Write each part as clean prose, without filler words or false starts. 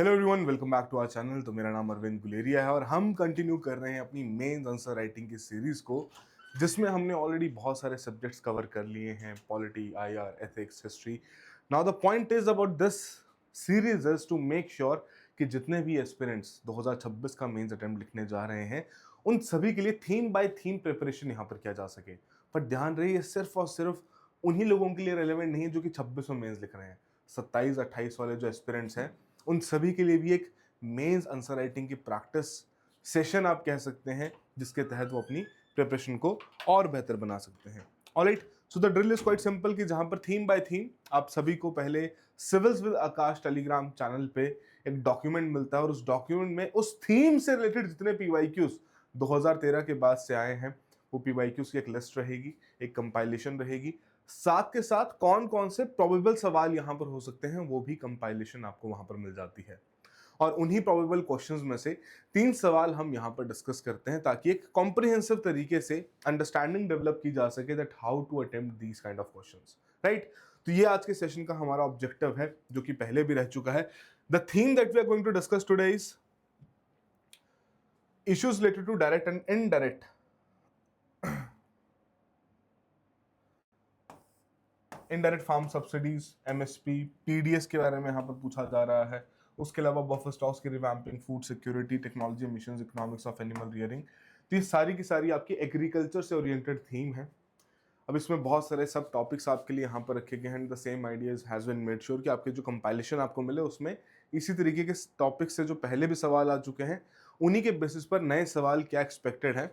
Hello everyone, welcome back to our channel. तो मेरा नाम अरविंद गुलेरिया है और हम कंटिन्यू कर रहे हैं अपनी मेंस आंसर राइटिंग की सीरीज को, जिसमें हमने ऑलरेडी बहुत सारे सब्जेक्ट्स कवर कर लिए हैं: polity, IR, ethics, history. Now the point is about this series is to make sure कि जितने भी एस्पिरेंट्स 2026 का मेंस अटेम्प्ट लिखने जा रहे हैं, उन सभी के लिए थीम बाय थीम प्रिपरेशन यहाँ पर किया जा सके। पर ध्यान रहे, ये सिर्फ और सिर्फ उन्हीं लोगों के लिए रेलेवेंट नहीं है जो कि 26 में मेंस लिख रहे हैं। 27-28 वाले जो एस्पिरेंट्स हैं, उन सभी के लिए भी एक मेंस आंसर राइटिंग की प्रैक्टिस सेशन आप कह सकते हैं, जिसके तहत वो अपनी प्रिपरेशन को और बेहतर बना सकते हैं। Alright, so the drill is quite simple कि जहां पर थीम बाय थीम आप सभी को पहले civils with Akash Telegram channel पे एक डॉक्यूमेंट मिलता है और उस डॉक्यूमेंट में उस थीम से रिलेटेड जितने पीवाईक्यूज 2013 के बाद से आए हैं, वो पीवाईक्यूज की एक लिस्ट रहेगी, एक कंपाइलेशन रहेगी। साथ के साथ कौन कौन से प्रोबेबल सवाल यहां पर हो सकते हैं, वो भी कंपाइलेशन आपको वहां पर मिल जाती है। और उन्हीं प्रोबेबल क्वेश्चंस में से 3 सवाल हम यहां पर डिस्कस करते हैं, ताकि एक कॉम्प्रिहेंसिव तरीके से अंडरस्टैंडिंग डेवलप की जा सके that how to attempt these kind of questions. Right, तो ये आज के सेशन का हमारा ऑब्जेक्टिव है, जो कि पहले भी रह चुका है। The theme that we are going to discuss today is issues related to direct and indirect indirect farm subsidies, MSP, PDS के बारे में यहाँ पर पूछा जा रहा है। उसके अलावा बफर स्टॉक्स की revamping, food security, technology mission, economics of animal rearing. तो ये सारी की सारी आपकी एग्रीकल्चर से ओरिएंटेड थीम है। अब इसमें बहुत सारे सब टॉपिक्स आपके लिए यहाँ पर रखे गए हैं। The same ideas has been made sure कि आपके जो कंपाइलेशन आपको मिले, उसमें इसी तरीके के टॉपिक से जो पहले भी सवाल आ चुके हैं, उन्हीं के बेसिस पर नए सवाल क्या एक्सपेक्टेड है,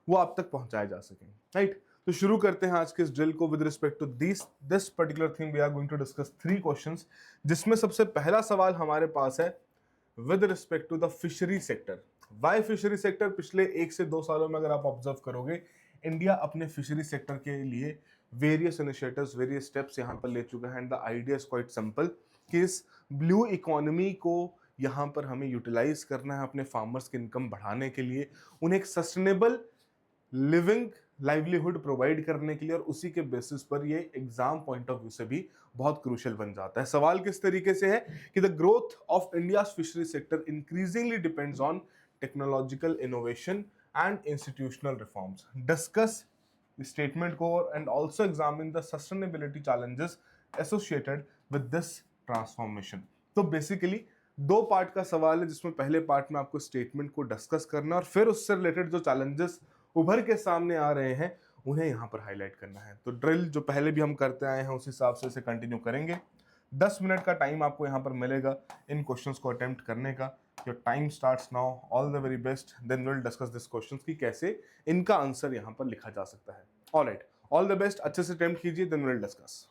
वो आप तक पहुंचाए जा सकें। राइट, तो शुरू करते हैं आज के इस ड्रिल को। With respect to this particular thing we are going to discuss 3 questions, जिसमें सबसे पहला सवाल हमारे पास है with respect to the fishery sector. Why fishery sector? पिछले 1 से 2 सालों में अगर आप ऑब्जर्व करोगे, इंडिया अपने फिशरी सेक्टर के लिए वेरियस इनिशिएटिव्स, वेरियस स्टेप्स यहां पर ले चुका है। And the idea is quite simple कि इस ब्लू इकोनॉमी को यहां पर हमें यूटिलाइज करना है अपने फार्मर्स की इनकम बढ़ाने के लिए, उन्हें एक सस्टेनेबल लिविंग लाइवलीहुड प्रोवाइड करने के लिए। और उसी के बेसिस पर ये एग्जाम पॉइंट ऑफ व्यू से भी बहुत क्रूशियल बन जाता है। सवाल किस तरीके से है कि the growth of India fishery sector increasingly depends on technological innovation and institutional reforms. Discuss statement को and also examine the sustainability challenges associated with this transformation. तो बेसिकली 2 पार्ट का सवाल है, जिसमें पहले पार्ट में आपको स्टेटमेंट को डिस्कस करना और फिर उससे रिलेटेड जो चैलेंजेस उभर के सामने आ रहे हैं, उन्हें यहां पर हाईलाइट करना है। तो ड्रिल जो पहले भी हम करते आए हैं, उस हिसाब से इसे कंटिन्यू करेंगे। 10 मिनट का टाइम आपको यहां पर मिलेगा इन क्वेश्चंस को अटेम्प्ट करने का। Your time starts now. All the very best. Then will discuss this questions की कैसे इनका आंसर यहां पर लिखा जा सकता है। Alright, all the best. अच्छे से अटेम्प्ट कीजिए, देन विल डिस्कस।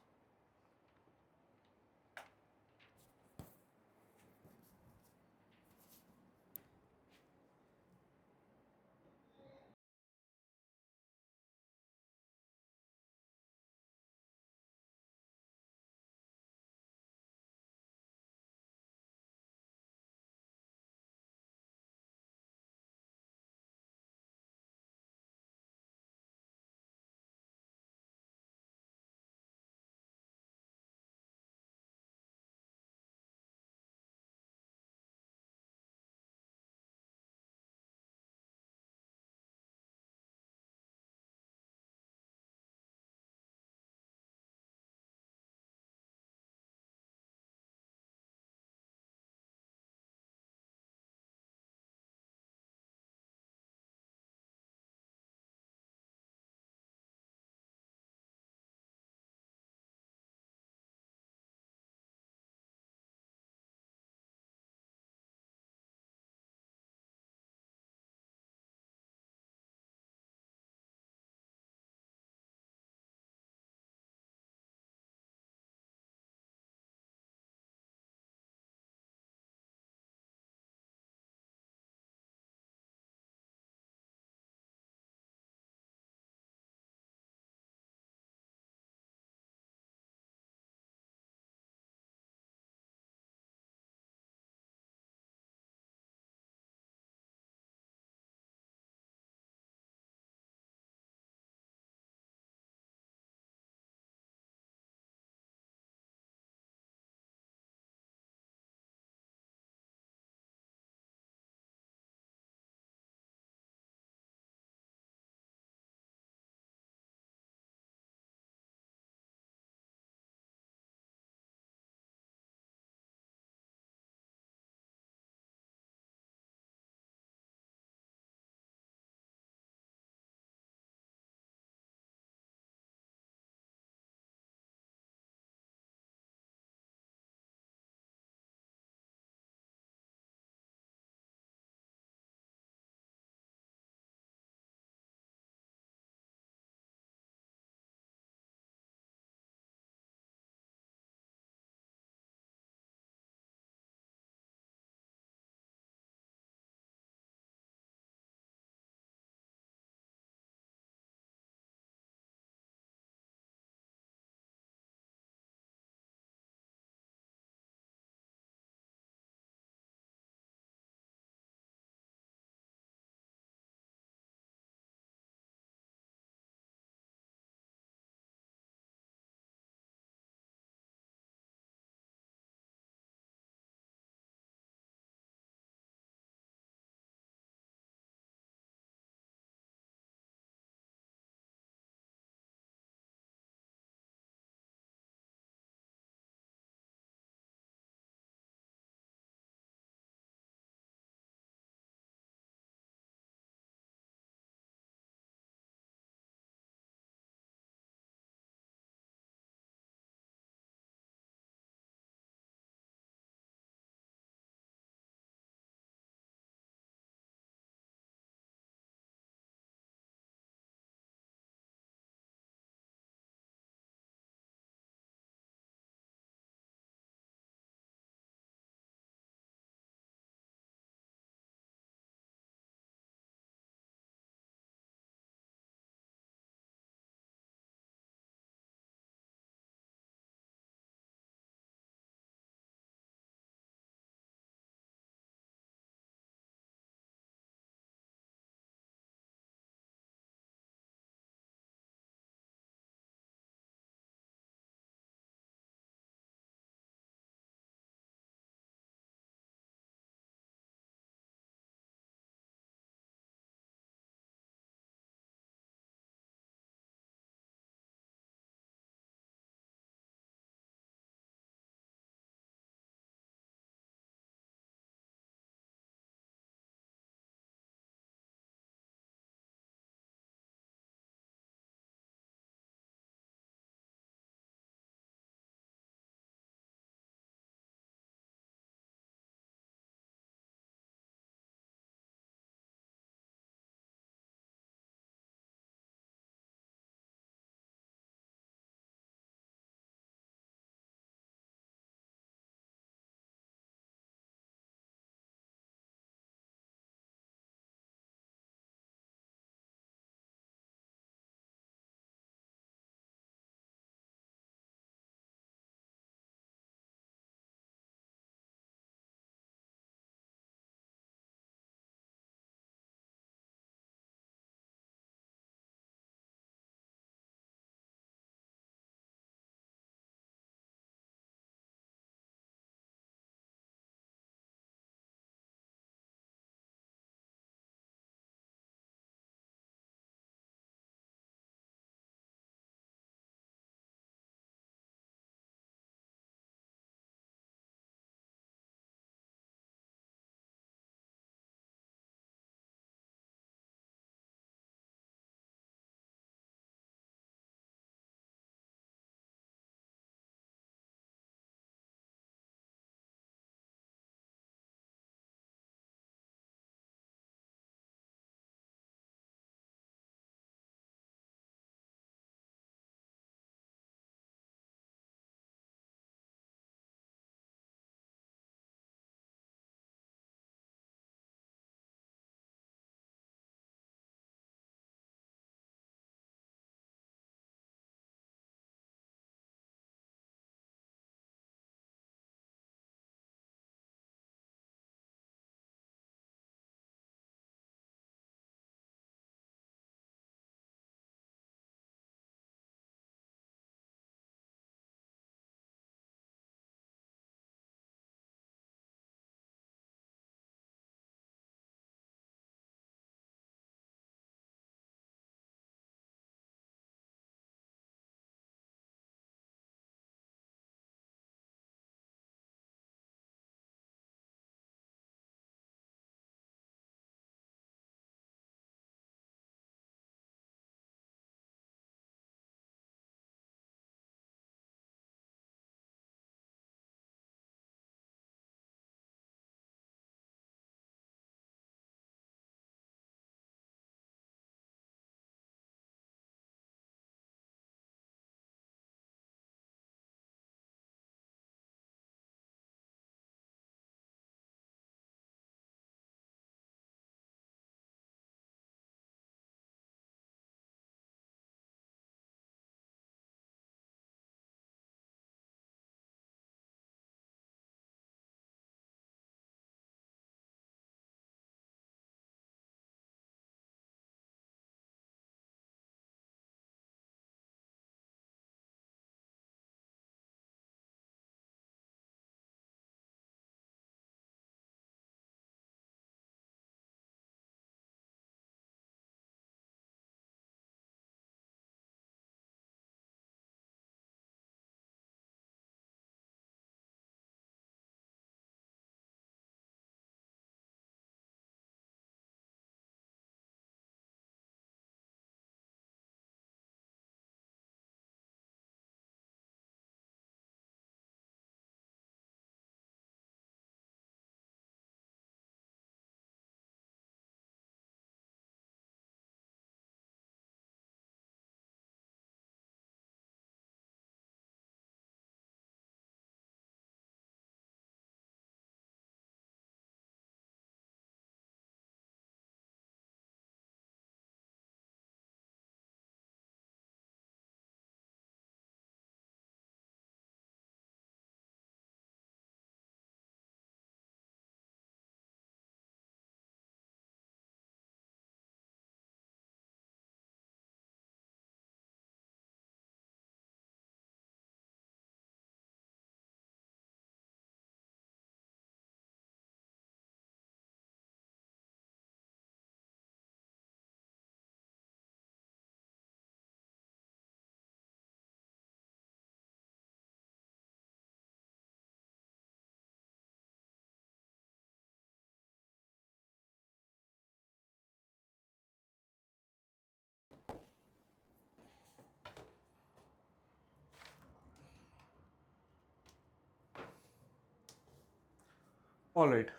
ऑलराइट,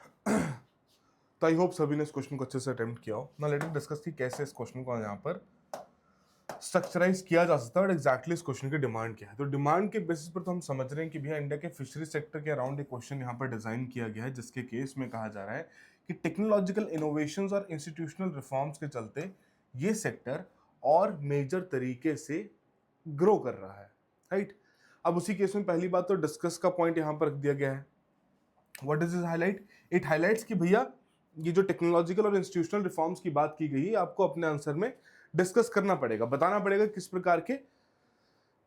तो आई होप सभी ने इस क्वेश्चन को अच्छे से अटेम्प्ट किया हो। नाउ लेट अस डिस्कस कि कैसे इस क्वेश्चन को यहाँ पर स्ट्रक्चराइज किया जा सकता है और एग्जैक्टली इस क्वेश्चन की डिमांड क्या है। तो डिमांड के बेसिस पर तो हम समझ रहे हैं कि भैया इंडिया के फिशरी सेक्टर के अराउंड एक क्वेश्चन यहाँ पर डिजाइन किया गया है, जिसके केस में कहा जा रहा है कि टेक्नोलॉजिकल इनोवेशंस और इंस्टीट्यूशनल रिफॉर्म्स के चलते ये सेक्टर और मेजर तरीके से ग्रो कर रहा है, राइट। अब उसी केस में पहली बात तो डिस्कस का पॉइंट यहाँ पर रख दिया गया है। What is it highlight? It highlights कि भैया ये जो टेक्नोलॉजिकल और इंस्टीट्यूशनल रिफॉर्म्स की बात की गई है, आपको अपने आंसर में डिस्कस करना पड़ेगा, बताना पड़ेगा किस प्रकार के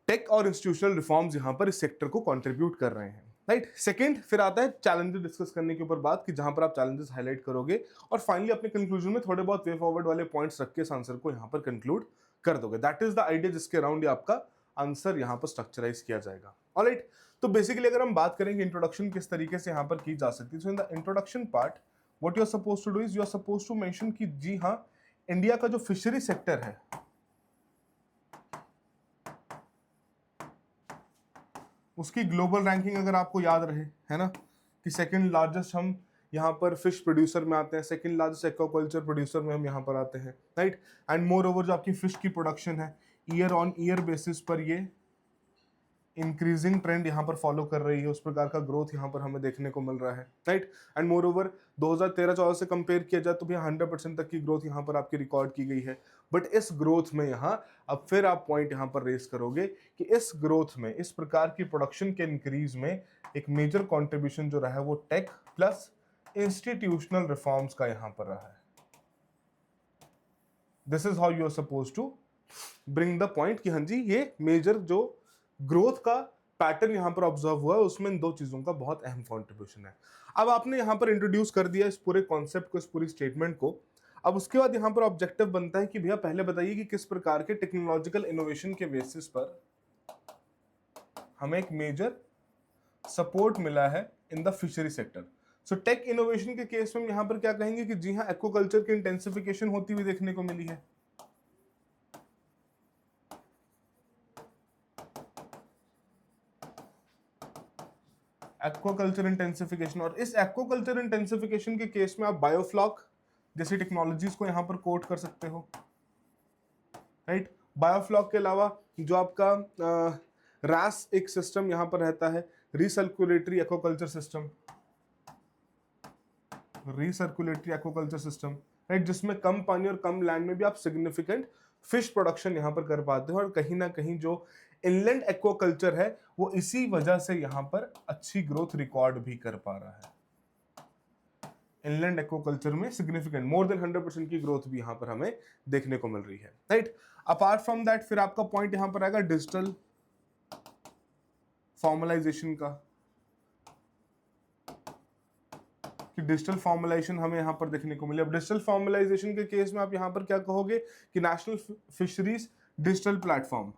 टेक और इंस्टीट्यूशनल रिफॉर्म्स यहां पर इस सेक्टर को कंट्रीब्यूट कर रहे हैं, राइट। सेकंड फिर आता है चैलेंजेस डिस्कस करने के ऊपर बात, कि जहां पर आप चैलेंजेस हाईलाइट करोगे और फाइनली अपने कंक्लूजन में थोड़े बहुत वे फॉरवर्ड वाले पॉइंट्स रख के इस आंसर को यहां पर कंक्लूड कर दोगे। दैट इज द आइडिया जिसके अराउंड आपका आंसर यहां पर स्ट्रक्चराइज किया जाएगा। ऑलराइट, तो बेसिकली अगर हम बात करेंगे इंट्रोडक्शन किस तरीके से यहां पर की जा सकती है, so in the introduction part what you are suppose to do is you are suppose to mention कि जी हाँ, इंडिया का जो फिशरी सेक्टर है उसकी ग्लोबल रैंकिंग अगर आपको याद रहे, है ना, कि सेकंड लार्जेस्ट हम यहाँ पर फिश प्रोड्यूसर में आते हैं, सेकंड लार्जेस्ट एक्वाकल्चर प्रोड्यूसर में हम यहाँ पर आते हैं, राइट। एंड मोर ओवर जो आपकी फिश की प्रोडक्शन है ईयर ऑन ईयर बेसिस पर ये इंक्रीजिंग ट्रेंड यहाँ पर फॉलो कर रही है, उस प्रकार का ग्रोथ यहाँ पर हमें देखने को मिल रहा है, राइट। एंड मोर ओवर 2013-14 से कंपेयर किया जाए तो भी 100% तक की ग्रोथ यहाँ पर आपकी रिकॉर्ड की गई है। बट इस ग्रोथ में यहाँ अब फिर आप पॉइंट यहाँ पर रेस करोगे कि इस ग्रोथ में, इस प्रकार की प्रोडक्शन के इंक्रीज में एक मेजर कॉन्ट्रीब्यूशन जो रहा है वो टेक प्लस इंस्टीट्यूशनल रिफॉर्म्स का यहाँ पर रहा है। This is how you are suppose to bring the point कि हाँ जी, ये मेजर जो ग्रोथ का पैटर्न यहां पर ऑब्जर्व हुआ है उसमें इन दो चीजों का बहुत अहम कंट्रीब्यूशन है। अब आपने यहां पर इंट्रोड्यूस कर दिया इस पूरे कॉन्सेप्ट को, इस पूरी स्टेटमेंट को। अब उसके बाद यहां पर ऑब्जेक्टिव बनता है कि भैया पहले बताइए कि किस प्रकार के टेक्नोलॉजिकल इनोवेशन के बेसिस पर हमें एक मेजर सपोर्ट मिला है in the fishery sector. So tech innovation के केस में हम यहां पर क्या कहेंगे कि जी हाँ, एक्वाकल्चर की इंटेंसिफिकेशन होती हुई देखने को मिली है। एक्वाकल्चर इंटेंसिफिकेशन, और इस एक्वाकल्चर इंटेंसिफिकेशन के केस में आप बायोफ्लॉक जैसी टेक्नोलॉजीज को यहां पर कोट कर सकते हो, राइट। बायोफ्लॉक के अलावा जो आपका रैस एक सिस्टम यहां पर रहता है, recirculatory aquaculture system, recirculatory aquaculture system, right, जिसमें कम पानी और कम लैंड में भी आप सिग्निफिकेंट फिश प्रोडक्शन यहां पर कर पाते हो। और कहीं ना कहीं जो इनलैंड एक्वाकल्चर है वो इसी वजह से यहां पर अच्छी ग्रोथ रिकॉर्ड भी कर पा रहा है। इनलैंड एक्वाकल्चर में सिग्निफिकेंट मोर देन 100% की ग्रोथ भी यहां पर हमें देखने को मिल रही है, राइट। अपार्ट फ्रॉम दैट फिर आपका पॉइंट यहां पर आएगा डिजिटल फॉर्मलाइजेशन का, कि डिजिटल फॉर्मलाइजेशन हमें यहां पर देखने को मिले। अब डिजिटल फॉर्मलाइजेशन के केस में आप यहां पर क्या कहोगे कि नेशनल फिशरीज डिजिटल प्लेटफॉर्म,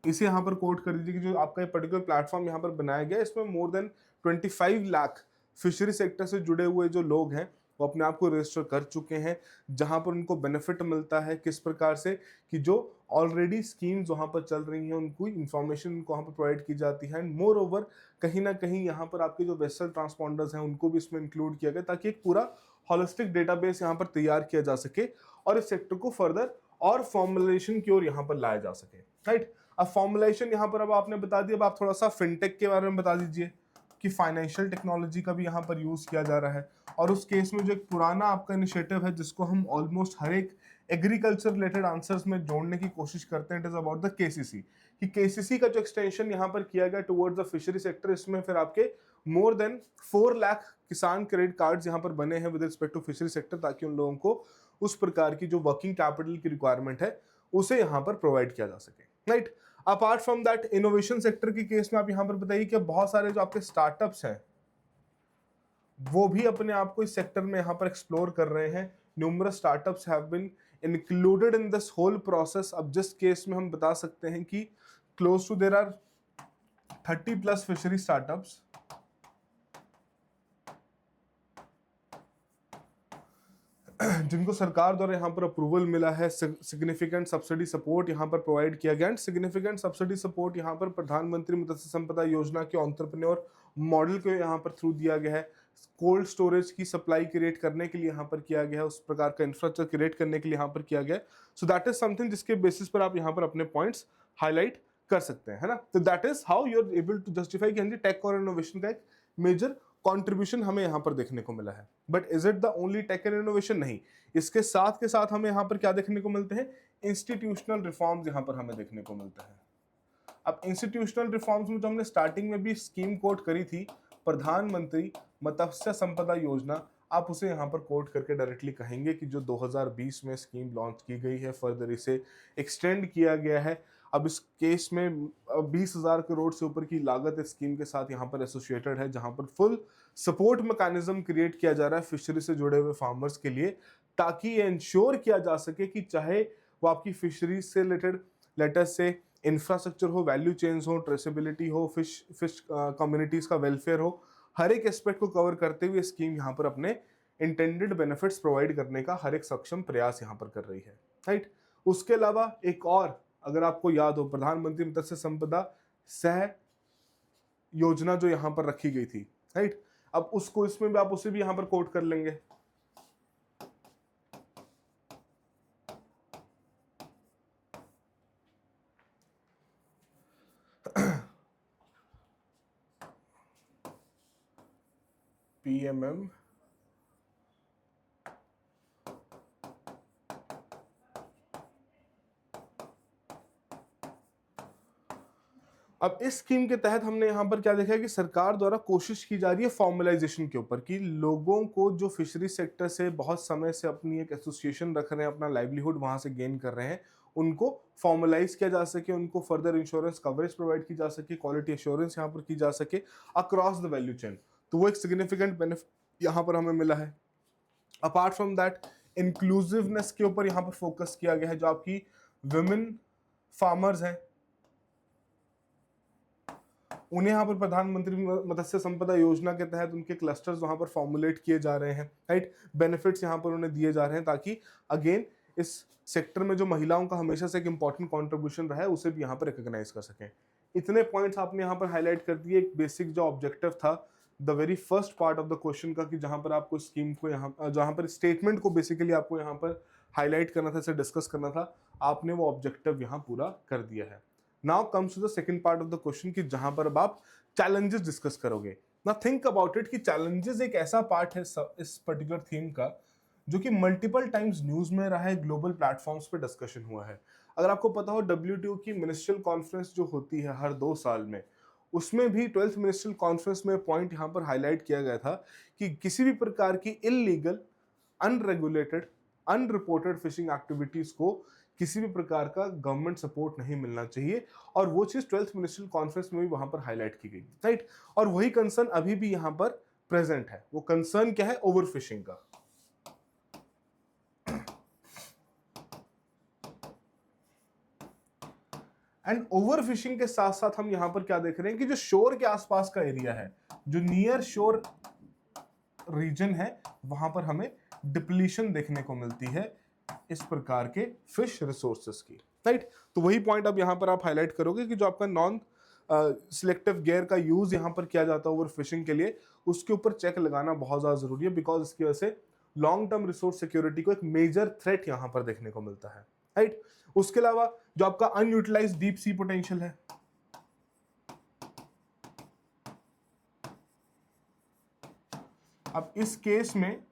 इसे यहां पर कोट कर दीजिए कि जो आपका ये पर्टिकुलर प्लेटफॉर्म यहां पर बनाया गया है इसमें more than 25 lakh fishery sector से जुड़े हुए जो लोग हैं वो अपने आप को रजिस्टर कर चुके हैं, जहां पर उनको बेनिफिट मिलता है किस प्रकार से कि जो ऑलरेडी स्कीम्स वहां पर चल रही हैं उनको इंफॉर्मेशन उनको वहां पर प्रोवाइड की जाती है। एंड मोर ओवर कहीं ना कहीं यहाँ पर आपके जो वेसल ट्रांसपॉन्डर्स हैं उनको भी इसमें इंक्लूड किया गया ताकि एक पूरा होलिस्टिक डेटाबेस यहाँ पर तैयार किया जा सके और इस सेक्टर को फर्दर और फॉर्मुलेशन की ओर यहाँ पर लाया जा सके, राइट। अब फॉर्मुलेशन यहाँ पर अब आपने बता दिया, अब आप थोड़ा सा फिनटेक के बारे में बता दीजिए कि फाइनेंशियल टेक्नोलॉजी का भी यहाँ पर यूज किया जा रहा है। और उस केस में जो एक पुराना आपका इनिशिएटिव है जिसको हम ऑलमोस्ट हर एक एग्रीकल्चर रिलेटेड आंसर्स में जोड़ने की कोशिश करते हैं, it is about the KCC, कि केसीसी का जो एक्सटेंशन यहाँ पर किया गया टुवर्ड्स द फिशरी सेक्टर, इसमें फिर आपके मोर देन 4 लाख किसान क्रेडिट कार्ड्स यहाँ पर बने हैं with respect to fishery sector, ताकि उन लोगों को उस प्रकार की जो वर्किंग कैपिटल की रिक्वायरमेंट है उसे यहाँ पर प्रोवाइड किया जा सके, right. Apart from that innovation sector के केस में आप यहां पर बताइए कि बहुत सारे जो आपके स्टार्टअप्स हैं वो भी अपने आप को इस सेक्टर में यहां पर एक्सप्लोर कर रहे हैं। Numerous startups have been included in this whole process. अब जिस केस में हम बता सकते हैं कि close to there are 30+ fishery startups जिनको सरकार द्वारा यहाँ पर अप्रूवल मिला है, सिग्निफिकेंट सब्सिडी सपोर्ट यहाँ पर प्रोवाइड किया गया। एंड सिग्निफिकेंट सब्सिडी सपोर्ट यहाँ पर प्रधानमंत्री मत्स्य संपदा योजना के एंटरप्रेन्योर मॉडल को यहाँ पर थ्रू दिया गया है, कोल्ड स्टोरेज की सप्लाई क्रिएट करने के लिए यहाँ पर किया गया है, उस प्रकार का इंफ्रास्ट्रक्चर क्रिएट करने के लिए यहाँ पर किया गया है। सो दैट इज समथिंग जिसके बेसिस पर आप यहाँ पर अपने पॉइंट्स हाईलाइट कर सकते हैं, है ना। तो that is how you are able to justify कि हाँ जी टेक और इनोवेशन का एक मेजर कंट्रीब्यूशन हमें यहाँ पर देखने को मिला है। But is it the only tech and innovation? नहीं, इसके साथ के साथ हमें यहाँ पर क्या देखने को मिलते हैं, इंस्टीट्यूशनल रिफॉर्म्स यहाँ पर हमें देखने को मिलते हैं। अब इंस्टीट्यूशनल रिफॉर्म्स में जो हमने स्टार्टिंग में भी स्कीम कोट करी थी, प्रधानमंत्री मत्स्य संपदा योजना, आप उसे यहाँ पर कोट करके डायरेक्टली कहेंगे कि जो 2020 में स्कीम लॉन्च की गई है, फर्दर इसे एक्सटेंड किया गया है। अब इस केस में 20,000 करोड़ से ऊपर की लागत इस स्कीम के साथ यहाँ पर एसोसिएटेड है, जहाँ पर फुल सपोर्ट मैकेनिज्म क्रिएट किया जा रहा है फिशरी से जुड़े हुए फार्मर्स के लिए, ताकि ये इंश्योर किया जा सके कि चाहे वो आपकी फिशरीज से रिलेटेड लेटर से इंफ्रास्ट्रक्चर हो, वैल्यू चेन्स हो, ट्रेसेबिलिटी हो, फिश कम्युनिटीज का वेलफेयर हो, हर एक एस्पेक्ट को कवर करते हुए स्कीम यहाँ पर अपने इंटेंडेड बेनिफिट्स प्रोवाइड करने का हर एक सक्षम प्रयास यहाँ पर कर रही है, राइट। उसके अलावा एक और, अगर आपको याद हो, प्रधानमंत्री मत्स्य संपदा सह योजना जो यहाँ पर रखी गई थी, राइट। अब उसको इसमें भी आप उसे भी यहाँ पर कोट कर लेंगे। PMM अब इस स्कीम के तहत हमने यहाँ पर क्या देखा है कि सरकार द्वारा कोशिश की जा रही है फॉर्मलाइजेशन के ऊपर, कि लोगों को जो फिशरी सेक्टर से बहुत समय से अपनी एक एसोसिएशन रख रहे हैं, अपना लाइवलीहुड वहां से गेन कर रहे हैं, उनको फॉर्मलाइज किया जा सके, उनको फर्दर इंश्योरेंस कवरेज प्रोवाइड की जा सके, क्वालिटी एश्योरेंस यहाँ पर की जा सके अक्रॉस द वैल्यू चेन। तो वो एक सिग्निफिकेंट बेनिफिट यहाँ पर हमें मिला है। अपार्ट फ्रॉम दैट, इंक्लूसिवनेस के ऊपर यहाँ पर फोकस किया गया है। जो आपकी विमेन फार्मर्स हैं, उन्हें यहाँ पर प्रधानमंत्री मत्स्य संपदा योजना के तहत उनके क्लस्टर्स वहां पर फॉर्मुलेट किए जा रहे हैं, राइट। बेनिफिट्स यहाँ पर उन्हें दिए जा रहे हैं, ताकि अगेन इस सेक्टर में जो महिलाओं का हमेशा से एक इंपॉर्टेंट कंट्रीब्यूशन रहा है उसे भी यहाँ पर रिकॉग्नाइज कर सकें। इतने पॉइंट्स आपने यहाँ पर हाईलाइट कर दिए। एक बेसिक जो ऑब्जेक्टिव था the very first part of the question का, कि जहां पर आपको स्कीम को जहां पर स्टेटमेंट को बेसिकली आपको यहाँ पर हाईलाइट करना था, इसे डिस्कस करना था, आपने वो ऑब्जेक्टिव यहाँ पूरा कर दिया है। Now comes to the second part of the question, कि जहां पर अब आप चैलेंजेस डिस्कस करोगे। नाउ थिंक अबाउट इट कि चैलेंजेस एक ऐसा पार्ट है इस पर्टिकुलर थीम का जो कि मल्टीपल टाइम्स न्यूज में रहा है, ग्लोबल प्लेटफॉर्म्स पे डिस्कशन हुआ है। अगर आपको पता हो, WTO की मिनिस्ट्रियल कॉन्फ्रेंस जो होती है हर 2 साल में, उसमें भी 12th मिनिस्ट्रियल कॉन्फ्रेंस में पॉइंट यहाँ पर हाईलाइट किया गया था कि किसी भी प्रकार की illegal, unregulated, unreported fishing activities को किसी भी प्रकार का गवर्नमेंट सपोर्ट नहीं मिलना चाहिए। और वो चीज 12th मिनिस्ट्रियल कॉन्फ्रेंस में भी वहां पर हाईलाइट की गई, राइट। और वही कंसर्न अभी भी यहाँ पर प्रेजेंट है। वो कंसर्न क्या है? ओवरफिशिंग का। एंड ओवरफिशिंग के साथ साथ हम यहां पर क्या देख रहे हैं कि जो शोर के आसपास का एरिया है, जो नियर शोर रीजन है, वहां पर हमें डिप्लीशन देखने को मिलती है इस प्रकार के फिश रिसोर्सेस की, राइट। तो वही पॉइंट अब यहां पर आप हाईलाइट करोगे कि जो आपका नॉन सिलेक्टिव गियर का यूज यहां पर किया जाता है ओवर फिशिंग के लिए, उसके ऊपर चेक लगाना बहुत ज्यादा जरूरी है, बिकॉज इसकी वजह से लॉन्ग टर्म रिसोर्स सिक्योरिटी को एक मेजर थ्रेट यहां पर देखने को मिलता है, राइट। उसके अलावा जो आपका अनयूटिलाइज्ड डीप सी पोटेंशियल है, अब इस केस में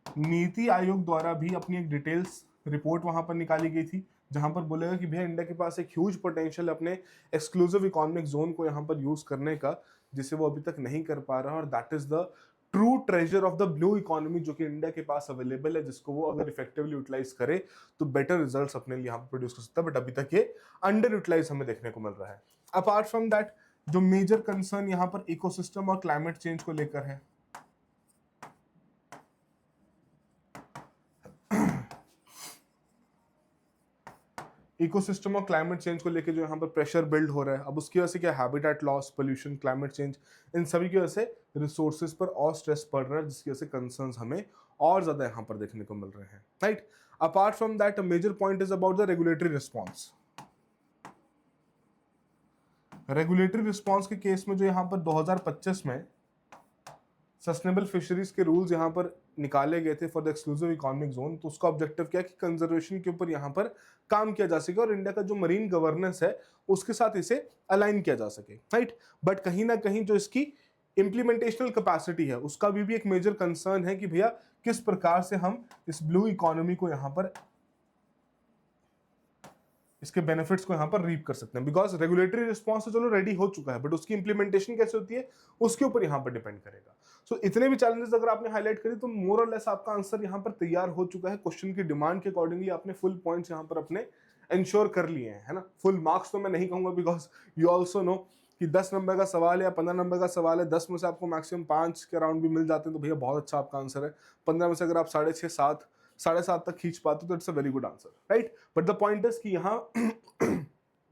नीति आयोग द्वारा भी अपनी एक डिटेल्स रिपोर्ट वहां पर निकाली गई थी, जहां पर बोलेगा कि भैया इंडिया के पास एक ह्यूज पोटेंशियल अपने एक्सक्लूसिव इकोनॉमिक जोन को यहां पर यूज करने का, जिसे वो अभी तक नहीं कर पा रहा, और that is the true treasure of the blue economy जो कि इंडिया के पास अवेलेबल है, जिसको वो अगर इफेक्टिवली यूटिलाइज करे तो बेटर रिजल्ट्स अपने लिए यहाँ पर प्रोड्यूस कर सकता है। बट अभी तक ये अंडर यूटिलाइज हमें देखने को मिल रहा है। अपार्ट फ्रॉम दैट, जो मेजर कंसर्न यहाँ पर इकोसिस्टम और क्लाइमेट चेंज को लेकर है, इकोसिस्टम और क्लाइमेट चेंज को लेकर जो यहाँ पर प्रेशर बिल्ड हो रहा है, अब उसकी वजह से क्या, habitat loss, pollution, climate change, इन सभी की वजह से रिसोर्सेज पर और स्ट्रेस पड़ रहा है, जिसकी वजह से कंसर्न्स हमें और ज्यादा यहाँ पर देखने को मिल रहे हैं, right. Apart from that, a major point is about the regulatory response. Regulatory response के केस में जो यहाँ पर 2025 में सस्टेनेबल फिशरीज के रूल्स यहाँ पर निकाले गए थे for the exclusive economic zone, तो उसका ऑब्जेक्टिव क्या कि कंजर्वेशन के ऊपर यहाँ पर काम किया जा सके और इंडिया का जो मरीन गवर्नेंस है उसके साथ इसे अलाइन किया जा सके, राइट। बट कहीं ना कहीं जो इसकी इंप्लीमेंटेशनल कैपेसिटी है उसका भी एक मेजर कंसर्न है कि भैया किस प्रकार से हम इस ब्लू इकोनॉमी को यहाँ पर, इसके बेनिफिट्स को यहाँ पर रीप कर सकते हैं। बिकॉज रेगुलेटरी रिस्पॉन्स तो चलो रेडी हो चुका है, बट उसकी इंप्लीमेंटेशन कैसे होती है उसके ऊपर यहाँ पर डिपेंड करेगा। सो इतने भी चैलेंजेस अगर आपने हाईलाइट करी तो मोर और लेस आपका आंसर यहाँ पर तैयार हो चुका है। क्वेश्चन की डिमांड के अकॉर्डिंगली आपने फुल पॉइंट्स यहाँ पर अपने इंश्योर कर लिए हैं, है ना। फुल मार्क्स तो मैं नहीं कहूंगा, बिकॉज यू ऑल्सो नो कि 10 नंबर का सवाल या 15 नंबर का सवाल है, 10 में से आपको मैक्सिमम 5 के अराउंड भी मिल जाते हैं तो भैया बहुत अच्छा आपका आंसर है। 15 में से अगर आप 6.5 7.5 तक खींच पाते तो it's a very good answer, right. But the point is कि यहाँ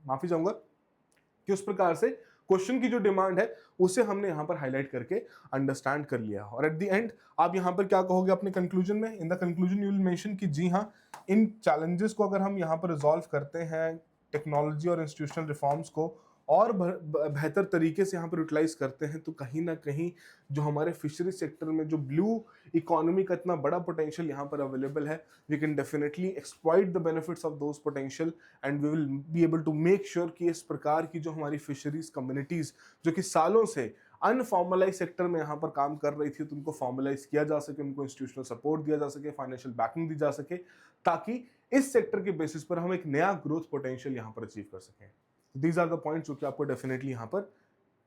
माफी चाहूंगा कि उस प्रकार से क्वेश्चन की जो डिमांड है उसे हमने यहां पर हाईलाइट करके अंडरस्टैंड कर लिया। और एट द एंड आप यहां पर क्या कहोगे अपने कंक्लूजन में? In the conclusion you will mention कि जी हाँ, इन चैलेंजेस को अगर हम यहां पर रिजॉल्व करते हैं, टेक्नोलॉजी और इंस्टीट्यूशनल रिफॉर्म्स को और बेहतर तरीके से यहाँ पर यूटिलाइज करते हैं तो कहीं ना कहीं जो हमारे फिशरी सेक्टर में जो ब्लू इकोनॉमी का इतना बड़ा पोटेंशियल यहाँ पर अवेलेबल है, we can definitely exploit the benefits of those potential and we will be able to make sure कि इस प्रकार की जो हमारी फिशरीज कम्युनिटीज जो कि सालों से अनफॉर्मलाइज सेक्टर में यहाँ पर काम कर रही थी तो उनको फॉर्मलाइज किया जा सके, उनको इंस्टीट्यूशनल सपोर्ट दिया जा सके, फाइनेंशियल बैकिंग दी जा सके, ताकि इस सेक्टर के बेसिस पर हम एक नया ग्रोथ पोटेंशियल यहाँ पर अचीव कर सकें। दीज आर द पॉइंट्स जो कि आपको डेफिनेटली यहाँ पर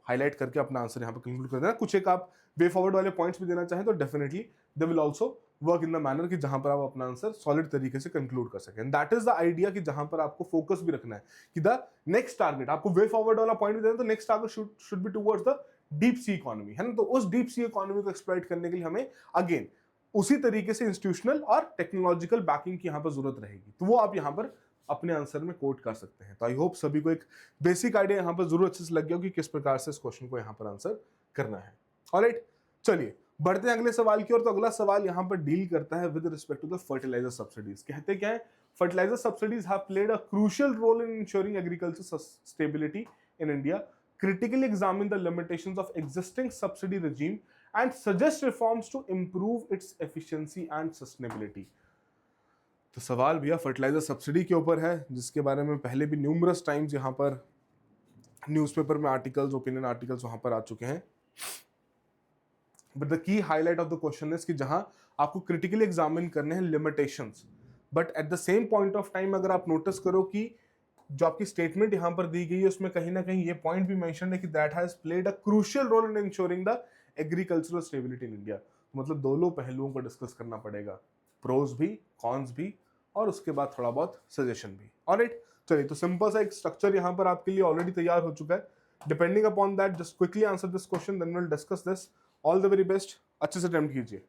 हाईलाइट करके अपना आंसर यहाँ पर कंक्लूड कर देना। कुछ एक आप वे फॉरवर्ड वाले पॉइंट्स भी देना चाहें तो definitely they will also work in the manner कि जहां पर आप अपना आंसर सॉलिड तरीके से कंक्लूड कर सकें। And that is the idea कि जहां पर आपको फोकस भी रखना है कि द नेक्स्ट टारगेट, आपको वे फॉरवर्ड वाला पॉइंट भी देना तो next target should be towards the deep sea economy, है ना। तो उस डीप सी इकोनॉमी को एक्सप्लॉइट करने के लिए हमें अगेन उसी तरीके से इंस्टीट्यूशनल और टेक्नोलॉजिकल बैकिंग की यहाँ पर जरूरत रहेगी, तो वो आप यहाँ पर अपने आंसर में कोट कर सकते हैं। तो आई होप सभी को एक बेसिक आइडिया यहाँ पर जरूर अच्छे से लग गया हो कि किस प्रकार से इस क्वेश्चन को यहाँ पर आंसर करना है। ऑलराइट, चलिए बढ़ते हैं अगले सवाल की ओर। तो अगला सवाल यहाँ पर डील करता है with respect to the fertiliser subsidies. कहते क्या है, fertiliser subsidies have played a crucial role in ensuring agriculture stability in India, critically examine the limitations of existing subsidy regime and suggest reforms to improve its efficiency and sustainability। तो सवाल भैया fertiliser subsidy के ऊपर है, जिसके बारे में पहले भी न्यूमरस टाइम्स यहाँ पर न्यूज़पेपर में आर्टिकल्स, ओपिनियन आर्टिकल्स वहां पर आ चुके हैं। But the key highlight of the question is कि जहां आपको क्रिटिकली एग्जामिन करने हैं limitations, but at the same point of time अगर आप नोटिस करो कि जो आपकी स्टेटमेंट यहां पर दी गई है उसमें कहीं ना कहीं ये पॉइंट भी मेंशन है कि that has played a crucial role in ensuring the agricultural stability in India. मतलब दोनों पहलुओं को डिस्कस करना पड़ेगा, प्रोज भी, कॉन्स भी, और उसके बाद थोड़ा बहुत सजेशन भी। ऑलराइट, चलिए तो सिंपल सा एक स्ट्रक्चर यहां पर आपके लिए ऑलरेडी तैयार हो चुका है। Depending upon that just quickly answer this question, then will discuss this. All the very best, अच्छे से अटेम्प्ट कीजिए।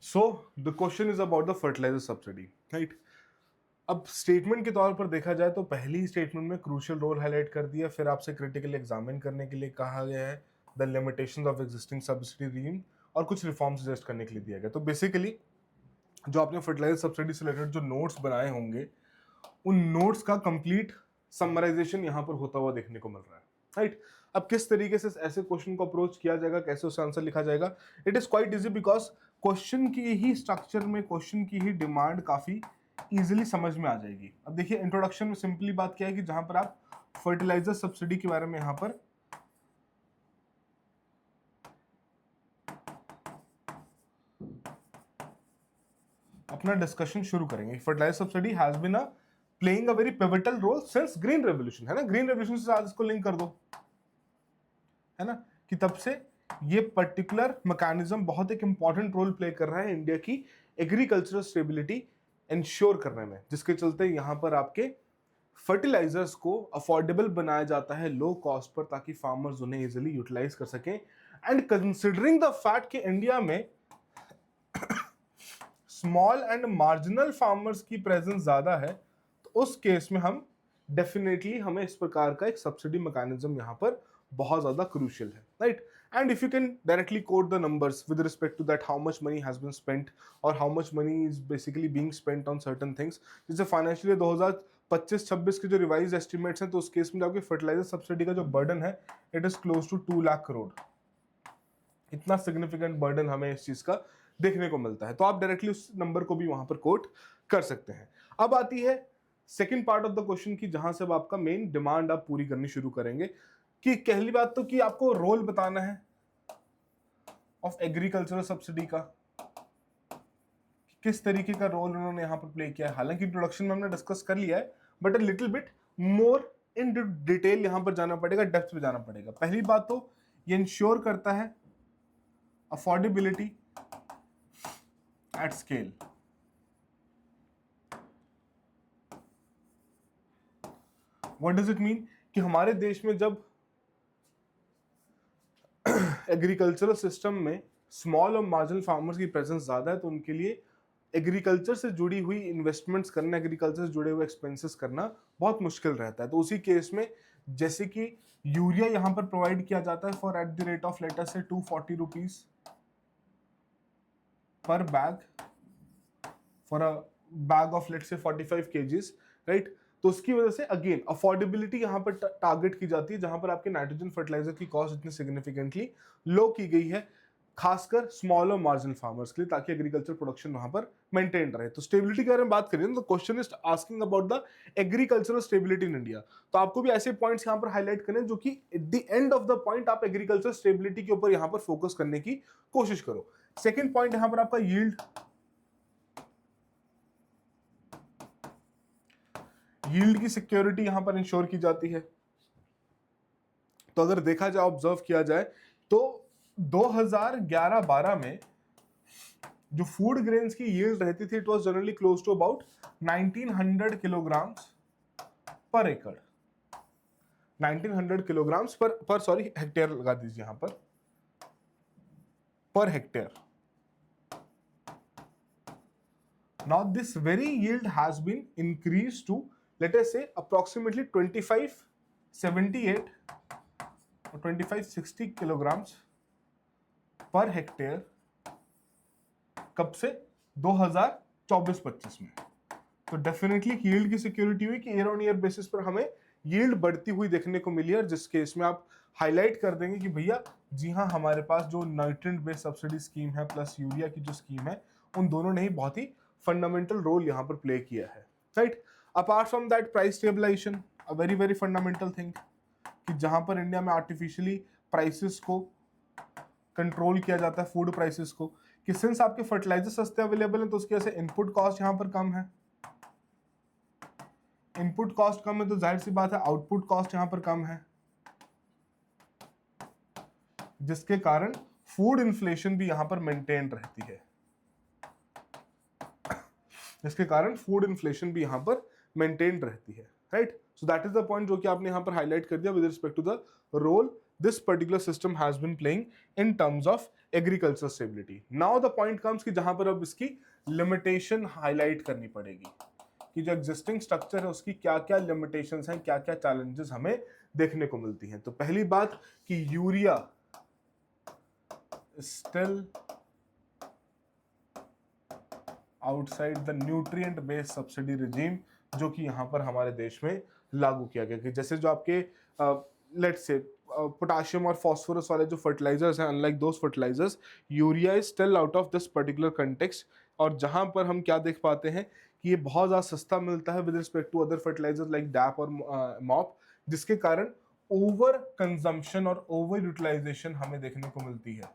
So the question is about the fertiliser subsidy, right. अब स्टेटमेंट के तौर पर देखा जाए तो पहली स्टेटमेंट में क्रूशियल रोल हाईलाइट कर दिया, फिर आपसे क्रिटिकली एग्जामिन करने के लिए कहा गया है, the limitations of existing subsidy regime, और कुछ रिफॉर्म सजेस्ट करने के लिए दिया गया। तो बेसिकली जो आपने फर्टिलाइजर सब्सिडी से रिलेटेड जो नोट्स बनाए होंगे, उन नोट्स का कंप्लीट समराइजेशन यहाँ पर होता हुआ देखने को मिल रहा है, राइट। अब किस तरीके से ऐसे क्वेश्चन को अप्रोच किया जाएगा, कैसे उसका आंसर लिखा जाएगा, it is quite easy, because question की ही स्ट्रक्चर में क्वेश्चन की ही डिमांड काफी इजीली समझ में आ जाएगी। अब देखिए इंट्रोडक्शन में सिंपली बात क्या है कि जहां पर आप फर्टिलाइजर सब्सिडी के बारे में यहां पर अपना डिस्कशन शुरू करेंगे। Fertiliser subsidy has been playing a very pivotal role since green revolution, है ना। ग्रीन रेवोल्यूशन से आज इसको लिंक कर दो, है ना, कि तब से ये पर्टिकुलर मैकेनिज्म बहुत एक इंपॉर्टेंट रोल प्ले कर रहा है इंडिया की एग्रीकल्चरल स्टेबिलिटी इंश्योर करने में, जिसके चलते यहां पर आपके फर्टिलाइजर्स को अफोर्डेबल बनाया जाता है लो कॉस्ट पर, ताकि फार्मर्स उन्हें इजीली यूटिलाइज कर सकें। एंड कंसिडरिंग द फैक्ट कि इंडिया में स्मॉल एंड मार्जिनल फार्मर्स की प्रेजेंस ज्यादा है, तो उस केस में हम डेफिनेटली हमें इस प्रकार का एक सब्सिडी मैकेनिज्म यहाँ पर बहुत ज्यादा क्रूशियल है, right. And if you can directly quote the numbers with respect to that, how much money has been spent और how much money is basically being spent on certain things, जैसे financial 2025-26 के जो revise estimates हैं, तो उस case में आपके fertiliser subsidy का जो बर्डन है, it is close to 2 lakh crore. इतना सिग्निफिकेंट बर्डन हमें इस चीज का देखने को मिलता है, तो आप डायरेक्टली उस नंबर को भी वहां पर कोट कर सकते हैं। अब आती है second part of the question की, जहां से अब आपका मेन डिमांड आप पूरी करनी शुरू करेंगे, कि पहली बात तो कि आपको रोल बताना है ऑफ एग्रीकल्चरल सब्सिडी का, किस तरीके का रोल उन्होंने यहां पर प्ले किया है। हालांकि इंट्रोडक्शन में हमने डिस्कस कर लिया है, but a little bit more in detail यहां पर जाना पड़ेगा, डेप्थ में जाना पड़ेगा। पहली बात तो ये इंश्योर करता है affordability at scale. What does it mean, कि हमारे देश में जब एग्रीकल्चरल सिस्टम में स्मॉल और मार्जिनल फार्मर्स की प्रेजेंस ज्यादा है, तो उनके लिए एग्रीकल्चर से जुड़ी हुई इन्वेस्टमेंट्स करना, एग्रीकल्चर से जुड़े हुए एक्सपेंसेस करना बहुत मुश्किल रहता है। तो उसी केस में जैसे कि यूरिया यहां पर प्रोवाइड किया जाता है for at the rate of letter से 240 rupees per bag for a bag of late से 45 kgs, राइट। तो उसकी वजह से अगेन अफोर्डेबिलिटी यहां पर टारगेट की जाती है, जहां पर आपके नाइट्रोजन फर्टिलाइजर की कॉस्ट इतनी सिग्निफिकेंटली लो की गई है, खासकर स्मॉल और मार्जिनल फार्मर्स के लिए, ताकि एग्रीकल्चर प्रोडक्शन वहां पर मेंटेन रहे। तो स्टेबिलिटी के बारे में बात करें तो question is asking about the agricultural stability in India. तो आपको भी ऐसे पॉइंट्स यहां पर हाईलाइट करने जो कि at the end of the point आप एग्रीकल्चर स्टेबिलिटी के ऊपर यहां पर फोकस करने की कोशिश करो। सेकेंड पॉइंट यहां पर आपका यील्ड की सिक्योरिटी यहां पर इंश्योर की जाती है। तो अगर देखा जाए, ऑब्जर्व किया जाए, तो 2011-12 में जो फूड ग्रेन्स की यील्ड रहती थी, it was generally close to about 1900 kilograms per acre. 1900 kilograms पर सॉरी हेक्टेयर लगा दीजिए यहां per hectare. Now this very yield has been increased to, let us say, approximately 2578 or 2560 kilograms per hectare कब से 2024-25 में। तो डेफिनेटली यील्ड की security हुई कि ईयर ऑन ईयर बेसिस पर हमें यील्ड बढ़ती हुई देखने को मिली है, जिस केस में आप हाईलाइट कर देंगे कि भैया जी हाँ, हमारे पास जो नाइट्रेंट बेस्ड सब्सिडी स्कीम है प्लस यूरिया की जो स्कीम है, उन दोनों ने ही बहुत ही फंडामेंटल रोल यहां पर प्ले किया है, right. Apart from that, price stabilisation, a very very fundamental thing, कि जहां पर इंडिया में आर्टिफिशियली प्राइसेस को कंट्रोल किया जाता है, फूड प्राइसेस को, कि सिंस आपके फर्टिलाइजर सस्ते अवेलेबल हैं, तो उसकी वजह से इनपुट कॉस्ट यहां पर कम है। इनपुट कॉस्ट कम है तो जाहिर सी बात है आउटपुट कॉस्ट यहां पर कम है, जिसके कारण फूड इन्फ्लेशन भी यहां पर मेंटेन रहती है, जिसके कारण फूड इन्फ्लेशन भी यहां पर मेंटेन रहती है, right. So that is the point जो कि आपने यहां पर हाईलाइट कर दिया with respect to the role this particular system has been playing in terms of agricultural stability. Now the point comes कि जहां पर अब इसकी limitation highlight करनी पड़ेगी कि जो existing structure है उसकी क्या क्या limitations हैं, क्या क्या challenges हमें देखने को मिलती हैं. तो पहली बात कि urea still outside the nutrient based subsidy regime जो कि यहाँ पर हमारे देश में लागू किया गया कि जैसे जो आपके लेट्स से पोटाशियम और फास्फोरस वाले जो फर्टिलाइजर्स हैं, unlike those fertilisers, urea is still out of this particular context. और जहां पर हम क्या देख पाते हैं कि ये बहुत ज़्यादा सस्ता मिलता है with respect to other fertilisers like DAP और मॉप, जिसके कारण ओवर कंजम्पशन और ओवर यूटिलाइजेशन हमें देखने को मिलती है.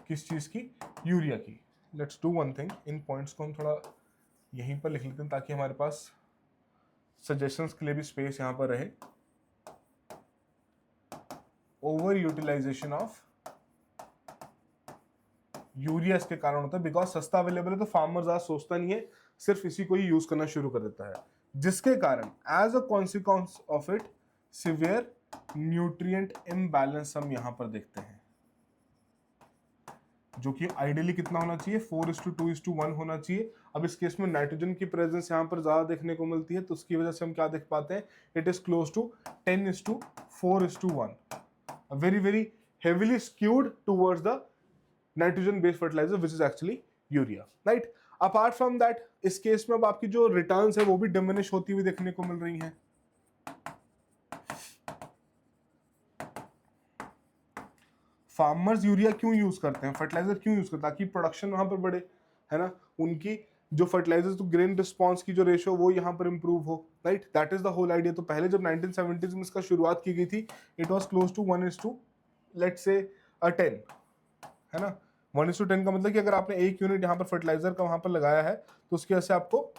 किस चीज़ की? यूरिया की. Let's do one thing, in points को हम थोड़ा यहीं पर लिख लेते हैं ताकि हमारे पास सजेशंस के लिए भी स्पेस यहां पर रहे. ओवर यूटिलाइजेशन ऑफ यूरिया इसके कारण होता है बिकॉज सस्ता अवेलेबल है तो फार्मर ज्यादा सोचता नहीं है, सिर्फ इसी को ही यूज करना शुरू कर देता है, जिसके कारण as a consequence of it severe nutrient imbalance हम यहां पर देखते हैं, जो कि आइडियली कितना होना चाहिए? 4:2:1 होना चाहिए. अब इस केस में नाइट्रोजन की प्रेजेंस यहाँ पर ज्यादा देखने को मिलती है, तो उसकी वजह से हम क्या देख पाते हैं? It is close to 10:4:1, very very heavily skewed towards the nitrogen based fertiliser which is actually urea, right. Apart from that इस केस में अब आपकी जो रिटर्न्स है वो भी डिमिनिश होती हुई देखने को मिल रही हैं. फार्मर्स यूरिया क्यों यूज करते हैं, फर्टिलाइजर क्यों यूज करते हैं? ताकि प्रोडक्शन वहां पर बढ़े, है ना. उनकी जो फर्टिलाइजर टू ग्रेन रिस्पॉन्स की जो रेशियो वो यहाँ पर इंप्रूव हो, right. That is the whole idea. तो पहले जब 1970s में इसका शुरुआत की गई थी, इट वाज क्लोज टू 1:10, है ना. 1:10 का मतलब कि अगर आपने 1 यूनिट यहाँ पर फर्टिलाइजर का वहां पर लगाया है तो उसकी वजह से आपको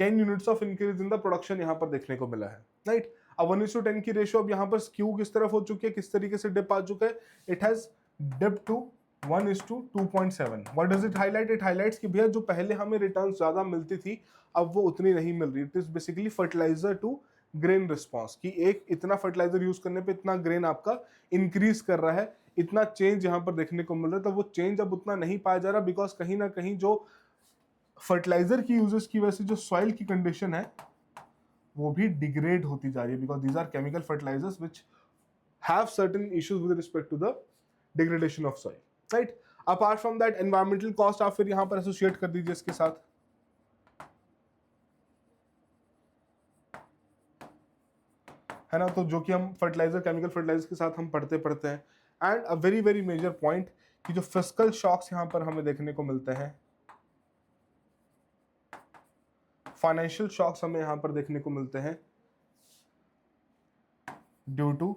10 units of increase in the production यहाँ पर देखने को मिला है, राइट. अब 1:10 की रेशियो अब यहाँ पर स्क्यू किस तरफ हो चुकी है, किस तरीके से डिप आ चुका है? It has dip to 1:2.7. What does it highlight? It highlights कि भैया जो पहले हमें रिटर्न ज्यादा मिलती थी अब वो उतनी नहीं मिल रही. It is basically fertiliser to grain response कि एक इतना फर्टिलाइजर यूज करने पे इतना ग्रेन आपका इंक्रीज कर रहा है, इतना चेंज यहाँ पर देखने को मिल रहा है. तो वो चेंज अब उतना नहीं पाया जा रहा बिकॉज कहीं ना कहीं जो फर्टिलाइजर की यूजेस की वजह से जो सॉइल की कंडीशन है वो भी डिग्रेड होती जा रही है because these are chemical fertilisers which have certain issues with respect to the degradation of soil, right. Apart from that environmental cost आप फिर यहां पर एसोसिएट कर दीजिए इसके साथ, है ना. तो जो कि हम फर्टिलाइजर, केमिकल फर्टिलाइजर के साथ हम पढ़ते हैं. And a very very major point कि जो फिस्कल शॉक्स यहां पर हमें देखने को मिलते हैं, फाइनेंशियल शॉक्स हमें यहां पर देखने को मिलते हैं due to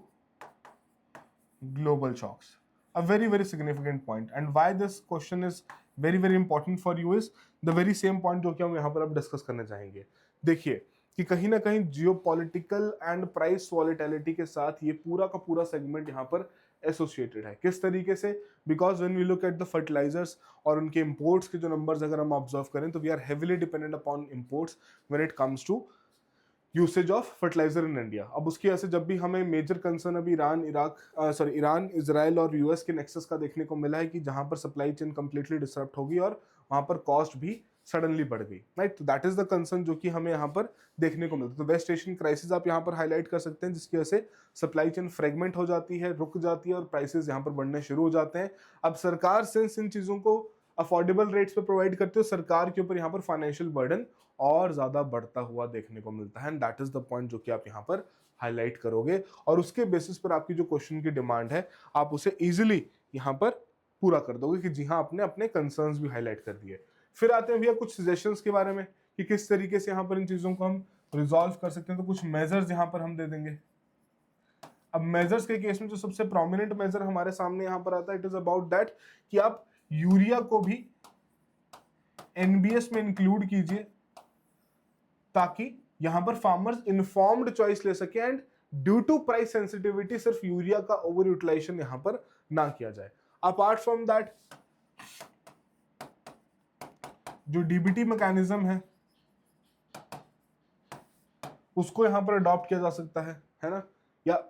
global shocks. A very very significant point, and why this question is very very important for you is the very same point जो कि हम यहाँ पर अब डिस्कस करने चाहेंगे. देखिए कि कहीं ना कहीं जियोपॉलिटिकल एंड प्राइस वॉलेटिलिटी के साथ ये पूरा का पूरा सेगमेंट यहाँ पर एसोसिएटेड है. किस तरीके से? Because when we look at the fertilisers और उनके इंपोर्ट्स के जो नंबर्स अगर हम ऑब्जर्व करें तो we are heavily dependent upon imports when it comes to usage of fertiliser in India. अब उसकी वजह से जब भी हमें मेजर कंसर्न अभी ईरान, इजराइल और यूएस के नेक्सस का देखने को मिला है कि जहां पर सप्लाई चेन कंप्लीटली डिसरप्ट होगी और वहां पर कॉस्ट भी सडनली बढ़ गई, राइट. तो दैट इज द कंसर्न जो कि हमें यहाँ पर देखने को मिलता है. तो वेस्ट एशियन क्राइसिस आप यहाँ पर हाईलाइट कर सकते हैं जिसकी वजह से सप्लाई चेन फ्रेगमेंट हो जाती है, रुक जाती है और प्राइसेस यहाँ पर बढ़ने शुरू हो जाते हैं. अब सरकार सिंस इन चीजों को अफोर्डेबल रेट्स पे प्रोवाइड करते हो, सरकार के ऊपर यहाँ पर फाइनेंशियल बर्डन और ज्यादा बढ़ता हुआ देखने को मिलता है. And that is the point जो कि आप यहाँ पर हाईलाइट करोगे और उसके बेसिस पर आपकी जो क्वेश्चन की डिमांड है आप उसे इजीली यहाँ पर पूरा कर दोगे कि जी हाँ आपने अपने कंसर्न्स भी हाईलाइट कर दिए. फिर आते हैं भैया कुछ सजेशंस के बारे में कि किस तरीके से यहाँ पर इन चीजों को हम रिजॉल्व कर सकते हैं. तो कुछ मेजर्स यहाँ पर हम दे देंगे. अब मेजर्स के केस में जो सबसे प्रोमिनेंट मेजर हमारे सामने यहाँ पर आता है, इट इज अबाउट दैट कि आप यूरिया को भी एनबीएस में इंक्लूड कीजिए ताकि यहां पर फार्मर्स इन्फॉर्म्ड चॉइस ले सके and due to price sensitivity सिर्फ यूरिया का ओवर यूटिलाइजेशन यहां पर ना किया जाए. अपार्ट फ्रॉम दैट जो डीबीटी मैकेनिज्म है उसको यहाँ पर अडॉप्ट किया जा सकता है ना। या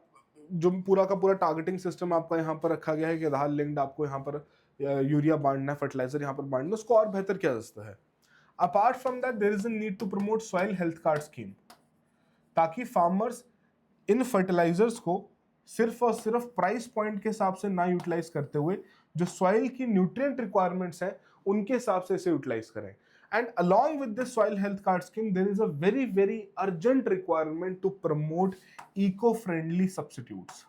जो पूरा का पूरा टारगेटिंग सिस्टम आपका यहाँ पर रखा गया है कि आधार लिंक्ड आपको यहाँ पर यूरिया बांटना है, फर्टिलाइजर यहाँ पर बांटना है, उसको और बेहतर किया जा सकता है। Apart from that there is a need to promote soil health card scheme, ताकि फार्मर्स इन फर्टिलाइजर्स को सिर्फ और सिर्फ प्राइस पॉइंट के हिसाब से ना यूटिलाइज करते हुए जो सॉइल की न्यूट्रिएंट रिक्वायरमेंट्स हैं उनके हिसाब से इसे यूटिलाइज करें। And along with this soil health card scheme there is a very very urgent requirement to promote eco friendly substitutes.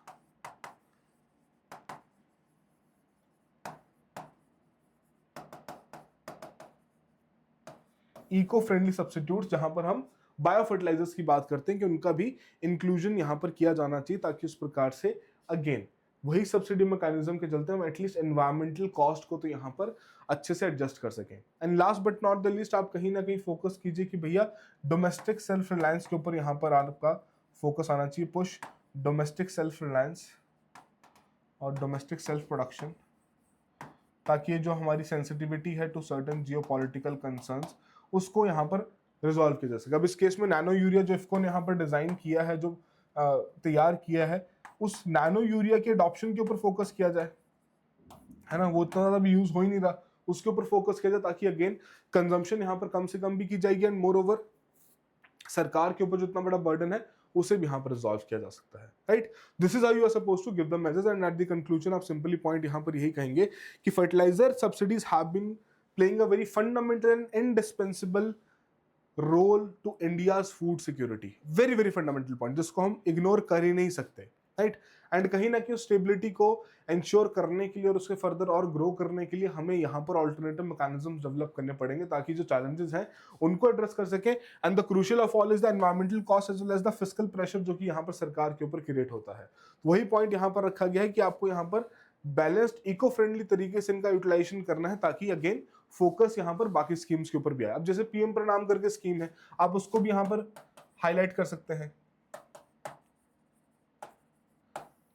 Eco friendly substitutes, जहां पर हम बायो फर्टिलाइजर्स की बात करते हैं कि उनका भी इंक्लूजन यहां पर किया जाना चाहिए, ताकि उस प्रकार से अगेन वही सब्सिडी मैकेनिज्म के चलते हम एटलीस्ट एनवायरमेंटल कॉस्ट को तो यहां पर अच्छे से एडजस्ट कर सकें। And last but not the least, आप कहीं ना कहीं फोकस कीजिए कि भैया डोमेस्टिक सेल्फ रिलायंस के ऊपर यहां पर आपका फोकस आना चाहिए। पुश डोमेस्टिक सेल्फ रिलायंस और डोमेस्टिक सेल्फ प्रोडक्शन, ताकि ये जो हमारी सेंसिटिविटी है टू सर्टेन जियोपॉलिटिकल कंसर्न्स उसको यहाँ पर रिजॉल्व किया जा सके। अब इस केस में नैनो यूरिया जो इफको ने यहाँ पर डिजाइन किया है, जो तैयार किया है, उस नैनो यूरिया के अडॉप्शन के ऊपर फोकस किया जाए, है ना। वो इतना ज्यादा भी यूज हो ही नहीं रहा, उसके ऊपर फोकस किया जाए, ताकि अगेन कंजम्पशन यहाँ पर कम से कम भी की जाएगी एंड मोर ओवर सरकार के ऊपर जो इतना बड़ा बर्डन है उसे भी यहाँ पर रिजॉल्व किया जा सकता है, right. This is how you are supposed to give the measures and at the conclusion आप सिंपली पॉइंट यहाँ पर यही कहेंगे कि fertilizer subsidies have been playing a very fundamental and indispensable role to India's food security. Very very fundamental point जिसको हम ignore कर ही नहीं सकते, राइट। एंड कहीं ना कहीं स्टेबिलिटी को इंश्योर करने के लिए और उसके फर्दर और ग्रो करने के लिए हमें यहाँ पर ऑल्टरनेटिव मैकेनिज्म डेवलप करने पड़ेंगे, ताकि जो चैलेंजेस हैं उनको एड्रेस कर सके। And the crucial of all is the environmental cost as well as the fiscal pressure जो कि यहाँ पर सरकार के ऊपर क्रिएट होता है। वही पॉइंट यहाँ पर रखा गया है कि आपको यहाँ पर बैलेंस्ड इको फ्रेंडली तरीके से इनका यूटिलाइजेशन करना है, ताकि अगेन फोकस यहाँ पर बाकी स्कीम्स के ऊपर भी आए। अब जैसे पीएम प्रणाम करके स्कीम है, आप उसको भी यहाँ पर हाईलाइट कर सकते हैं,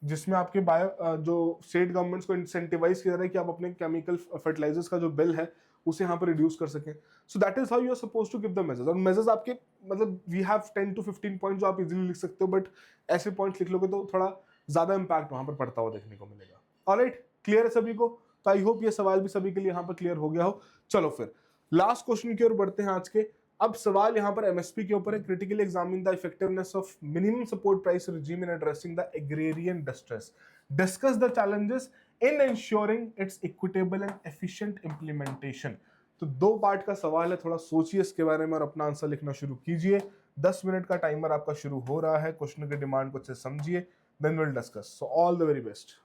जिसमें आपके बायो जो स्टेट गवर्नमेंट्स को इंसेंटिवाइज किया जा रहा है कि आप अपने केमिकल फर्टिलाइजर्स का जो बिल है उसे यहाँ पर रिड्यूस कर सकें। So that is how you are supposed to give the measures. और मेजर्स आपके मतलब वी हैव 10 to 15 पॉइंट जो आप इजीली लिख सकते हो, बट ऐसे पॉइंट्स लिख लोगे तो थोड़ा ज्यादा इंपैक्ट वहां पर पड़ता हुआ देखने को मिलेगा। ऑलराइट, क्लियर है सभी को? तो आई होप ये सवाल भी सभी के लिए यहाँ पर क्लियर हो गया हो। चलो फिर लास्ट क्वेश्चन की ओर बढ़ते हैं आज के। अब सवाल यहाँ पर एमएसपी के ऊपर है। Critically examine the effectiveness of minimum support price regime in addressing the agrarian distress. Discuss the challenges in ensuring its equitable and efficient implementation. तो दो पार्ट का सवाल है, थोड़ा सोचिए इसके बारे में और अपना आंसर लिखना शुरू कीजिए। 10 मिनट का टाइमर आपका शुरू हो रहा है। क्वेश्चन की डिमांड को अच्छे से समझिए, then will discuss. So all the very best.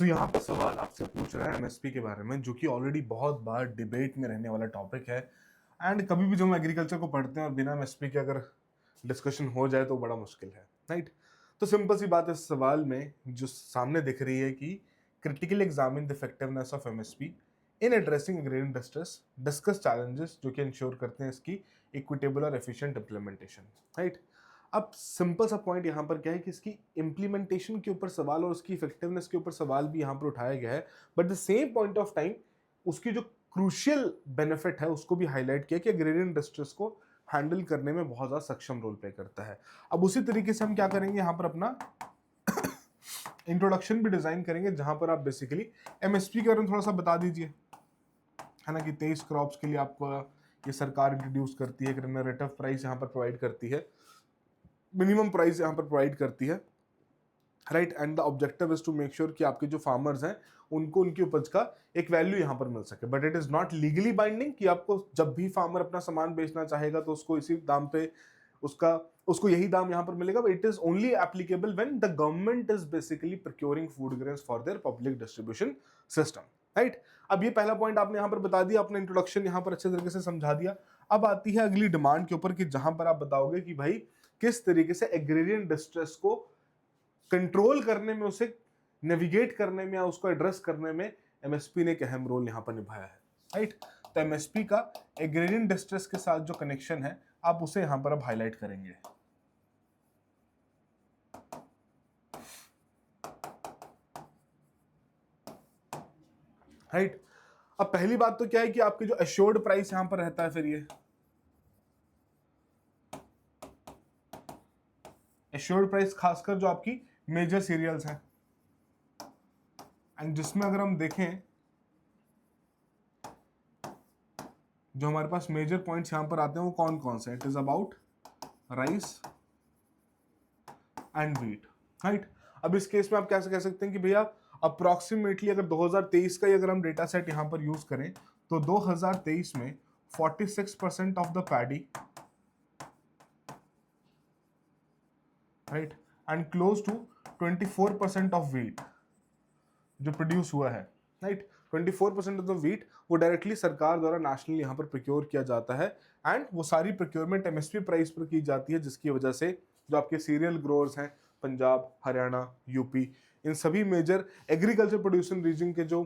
तो यहाँ पर सवाल आपसे पूछ रहा है एमएसपी के बारे में, जो कि ऑलरेडी बहुत बार डिबेट में रहने वाला टॉपिक है। एंड कभी भी जो हम एग्रीकल्चर को पढ़ते हैं और बिना एमएसपी के अगर डिस्कशन हो जाए तो बड़ा मुश्किल है, राइट। तो सिंपल सी बात है, इस सवाल में जो सामने दिख रही है कि critically examine the effectiveness of MSP in addressing agrarian distress, discuss challenges जो कि इंश्योर करते हैं इसकी इक्विटेबल और एफिशिएंट इंप्लीमेंटेशन, राइट। अब सिंपल सा पॉइंट यहाँ पर क्या है कि इसकी इम्प्लीमेंटेशन के ऊपर सवाल और उसकी इफेक्टिवनेस के ऊपर सवाल भी यहाँ पर उठाया गया है, but the same point of time उसकी जो क्रूशियल बेनिफिट है उसको भी हाईलाइट किया कि एग्रेरियन डिस्ट्रेस को हैंडल करने में बहुत ज़्यादा सक्षम रोल प्ले करता है। अब उसी तरीके से हम क्या करेंगे, यहाँ पर अपना इंट्रोडक्शन भी डिजाइन करेंगे, जहां पर आप बेसिकली एमएसपी के बारे में थोड़ा सा बता दीजिए, है ना, कि 23 क्रॉप्स के लिए आपको ये सरकार इंट्रोड्यूस करती है, रेमुनरेटिव प्राइस यहाँ पर प्रोवाइड करती है, मिनिमम प्राइस यहाँ पर प्रोवाइड करती है, right. And the objective is to make sure कि आपके जो फार्मर्स हैं उनको उनकी उपज का एक वैल्यू यहाँ पर मिल सके, but it is not legally binding कि आपको जब भी फार्मर अपना सामान बेचना चाहेगा तो उसको इसी दाम पे उसको यही दाम यहाँ पर मिलेगा। It is only applicable when the government is basically procuring food grains for their public distribution system, right. अब ये पहला पॉइंट आपने यहाँ पर बता दिया, अपने इंट्रोडक्शन यहाँ पर अच्छे तरीके से समझा दिया। अब आती है अगली डिमांड के ऊपर कि जहां पर आप बताओगे कि भाई किस तरीके से एग्रेरियन डिस्ट्रेस को कंट्रोल करने में, उसे नेविगेट करने में या उसको एड्रेस करने में एमएसपी ने एक अहम रोल यहाँ पर निभाया है, राइट। तो एमएसपी का एग्रेरियन डिस्ट्रेस के साथ जो कनेक्शन है आप उसे यहां पर अब हाईलाइट करेंगे, राइट। अब पहली बात तो क्या है कि आपके जो एश्योर्ड प्राइस यहां पर रहता है, फिर ये एश्योर्ड प्राइस खासकर जो आपकी मेजर सीरियल्स हैं, एंड जिसमें अगर हम देखें जो हमारे पास मेजर पॉइंट्स यहां पर आते हैं वो कौन कौन से, it is about rice and wheat, right. अब इस केस में आप कैसे कह सकते हैं कि भैया अप्रोक्सीमेटली अगर 2023 का ही अगर हम डेटा सेट यहां पर यूज करें तो 2023 में 46% of the paddy, right, and close to 24% of wheat जो प्रोड्यूस हुआ है, राइट। 24% ऑफ द व्हीट वो डायरेक्टली सरकार द्वारा नेशनल यहाँ पर प्रोक्योर किया जाता है, एंड वो सारी प्रोक्योरमेंट एमएसपी प्राइस पर की जाती है, जिसकी वजह से जो आपके सीरियल ग्रोअर्स हैं पंजाब, हरियाणा, यूपी, इन सभी मेजर एग्रीकल्चर प्रोड्यूसिंग रीजन के जो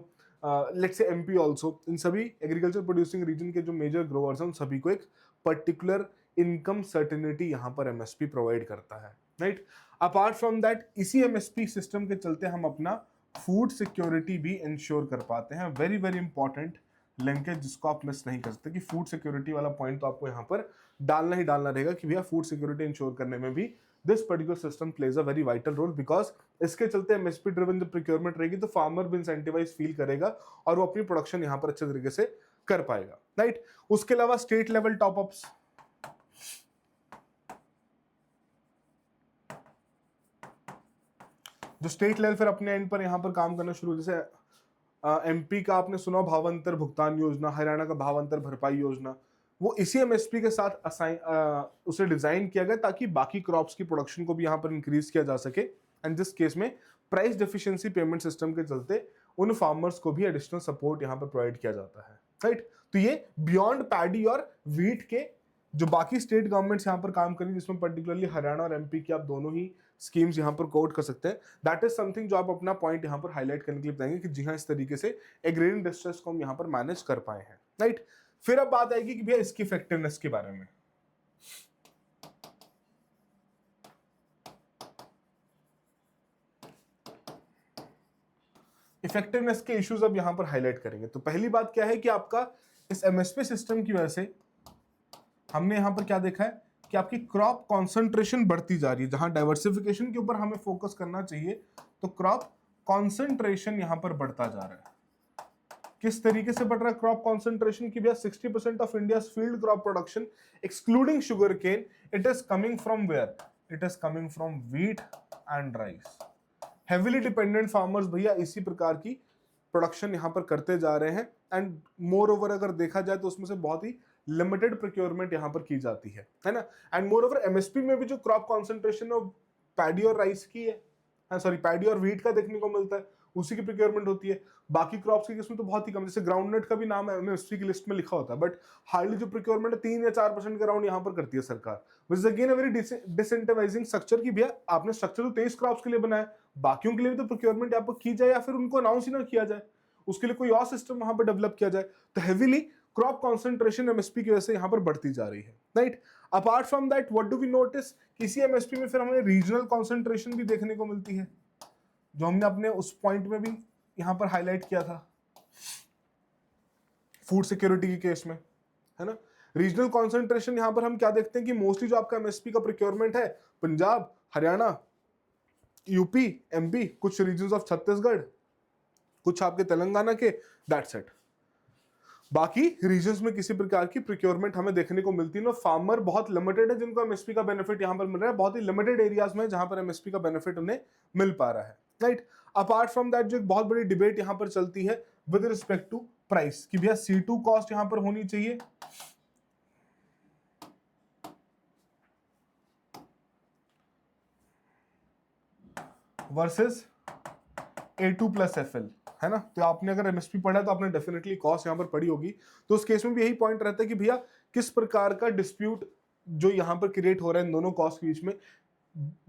लेट्स से एमपी ऑल्सो, इन सभी एग्रीकल्चर प्रोड्यूसिंग रीजन के जो मेजर ग्रोअर्स हैं उन सभी को एक पर्टिकुलर इनकम सर्टेनिटी यहाँ पर एमएसपी प्रोवाइड करता है, राइट। अपार्ट फ्रॉम दैट इसी एमएसपी सिस्टम के चलते हम अपना फूड सिक्योरिटी भी इंश्योर कर पाते हैं। वेरी वेरी इंपॉर्टेंट लिंकेज जिसको आप मिस नहीं कर सकते कि फूड सिक्योरिटी वाला पॉइंट तो आपको यहाँ पर डालना ही डालना रहेगा कि भैया फूड सिक्योरिटी इंश्योर करने में भी this particular system plays a very vital role, because इसके चलते एमएसपी ड्रिवन जब प्रोक्योरमेंट रहेगी तो फार्मर भी इंसेंटिवाइज फील करेगा और वो अपनी प्रोडक्शन यहाँ पर अच्छे तरीके से कर पाएगा, राइट। उसके अलावा स्टेट लेवल टॉपअप्स, जो स्टेट लेवल फिर अपने एंड पर यहाँ पर काम करना शुरू, जैसे एमपी का आपने सुना भावांतर भुगतान योजना, हरियाणा का भावांतर भरपाई योजना, वो इसी एमएसपी के साथ उसे डिजाइन किया गया ताकि बाकी क्रॉप्स की प्रोडक्शन को भी यहाँ पर इंक्रीज किया जा सके, एंड जिस केस में प्राइस डेफिशिएंसी पेमेंट सिस्टम के चलते उन फार्मर्स को भी एडिशनल सपोर्ट यहाँ पर प्रोवाइड किया जाता है, राइट। तो ये बियॉन्ड पैडी और व्हीट के जो बाकी स्टेट गवर्नमेंट्स यहाँ पर काम करें, जिसमें पर्टिकुलरली हरियाणा और एमपी की आप दोनों ही स्कीम्स यहाँ पर कोट कर सकते हैं, दैट इज समथिंग जो आप अपना पॉइंट यहाँ पर हाईलाइट करने के लिए बताएंगे कि जी हाँ इस तरीके से एग्रेरियन डिस्ट्रेस को हम यहाँ पर मैनेज कर पाए हैं, राइट। फिर अब बात आएगी कि भैया इसकी इफेक्टिवनेस के बारे में। इफेक्टिवनेस के इश्यूज अब यहां पर हाईलाइट करेंगे। तो पहली बात क्या है कि आपका इस एमएसपी सिस्टम की वजह से हमने यहां पर क्या देखा है कि आपकी क्रॉप कॉन्सेंट्रेशन बढ़ती जा रही है। जहां डाइवर्सिफिकेशन के ऊपर हमें फोकस करना चाहिए तो क्रॉप कॉन्सेंट्रेशन यहां पर बढ़ता जा रहा है। किस तरीके से बढ़ रहा है क्रॉप कॉन्सेंट्रेशन की भैया? 60% of India's field crop production excluding sugar cane, it is coming from where? It is coming from wheat and rice. Heavily dependent farmers भैया इसी प्रकार की प्रोडक्शन यहां पर करते जा रहे हैं, एंड मोर ओवर अगर देखा जाए तो उसमें से बहुत ही लिमिटेड प्रोक्योरमेंट यहां पर की जाती है ना। एंड मोर ओवर एमएसपी में भी जो क्रॉप कॉन्सेंट्रेशन है पैडी और राइस की है, सॉरी पैडी और व्हीट का देखने को मिलता है, उसी की प्रोक्योरमेंट होती है। बाकी क्रॉप्स के केस में तो बहुत ही कम, जैसे ग्राउंडनट का भी नाम एमएसपी की लिस्ट में लिखा होता है, बट हार्डली जो प्रोक्योरमेंट है 3 या 4% के अराउंड यहाँ पर करती है सरकार, which is again a very disincentivizing structure कि भैया आपने स्ट्रक्चर तो 23 क्रॉप्स के लिए बनाया, बाकियों के लिए भी तो प्रोक्योरमेंट यहाँ पर की जाए या फिर उनको अनाउंस ही ना किया जाए, उसके लिए कोई और सिस्टम वहां पर डेवलप किया जाए। तो हेवीली क्रॉप कॉन्सेंट्रेशन एमएसपी की वजह से यहाँ पर बढ़ती जा रही है, right. Apart from that what do we notice, किसी एमएसपी में फिर हमें रीजनल कॉन्सेंट्रेशन भी देखने को मिलती है, जो हमने अपने उस पॉइंट में भी यहां पर हाईलाइट किया था फूड सिक्योरिटी के केस में, है ना। रीजनल कॉन्सेंट्रेशन यहां पर हम क्या देखते हैं कि मोस्टली जो आपका एमएसपी का प्रोक्योरमेंट है पंजाब, हरियाणा, यूपी, एमपी, कुछ रीजन्स ऑफ छत्तीसगढ़, कुछ आपके तेलंगाना के, दैट्स इट। बाकी रीजन्स में किसी प्रकार की प्रोक्योरमेंट हमें देखने को मिलती है। फार्मर बहुत लिमिटेड है जिनको एमएसपी का बेनिफिट यहां पर मिल रहा है, बहुत ही लिमिटेड एरियाज में जहां पर एमएसपी का बेनिफिट उन्हें मिल पा रहा है, राइट। अपार्ट फ्रॉम दैट जो एक बहुत बड़ी डिबेट यहां पर चलती है विद रिस्पेक्ट टू प्राइस कि भैया C2 कॉस्ट यहां पर होनी चाहिए वर्सेस A2 प्लस FL, है ना। तो आपने अगर एमएसपी पढ़ा तो आपने डेफिनेटली कॉस्ट यहां पर पढ़ी होगी, तो उस केस में भी यही पॉइंट रहता है कि भैया किस प्रकार का डिस्प्यूट जो यहां पर क्रिएट हो रहा है इन दोनों कॉस्ट के बीच में,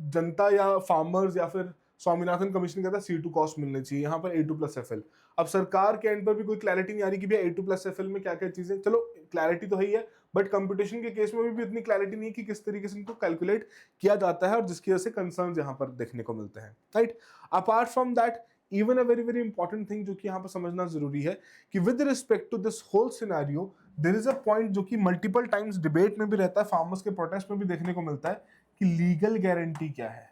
जनता या फार्मर्स या फिर स्वामीनाथन कमीशन कहता है C2 कॉस्ट मिलनी चाहिए, यहाँ पर A2 प्लस FL। अब सरकार के एंड पर भी कोई क्लैरिटी नहीं आ रही कि भैया A2 प्लस FL में क्या क्या चीजें, चलो क्लैरिटी तो है ही है, बट कंपटीशन के केस में भी इतनी क्लैरिटी नहीं है कि किस तरीके से इनको कैलकुलेट किया जाता है और जिसकी वजह से कंसर्न्स यहाँ पर देखने को मिलते हैं, right. Apart from that even a very very important thing जो कि यहाँ पर समझना जरूरी है कि with respect to this whole scenario there is a point जो कि मल्टीपल टाइम्स डिबेट में भी रहता है, फार्मर्स के प्रोटेस्ट में भी देखने को मिलता है कि लीगल गारंटी क्या है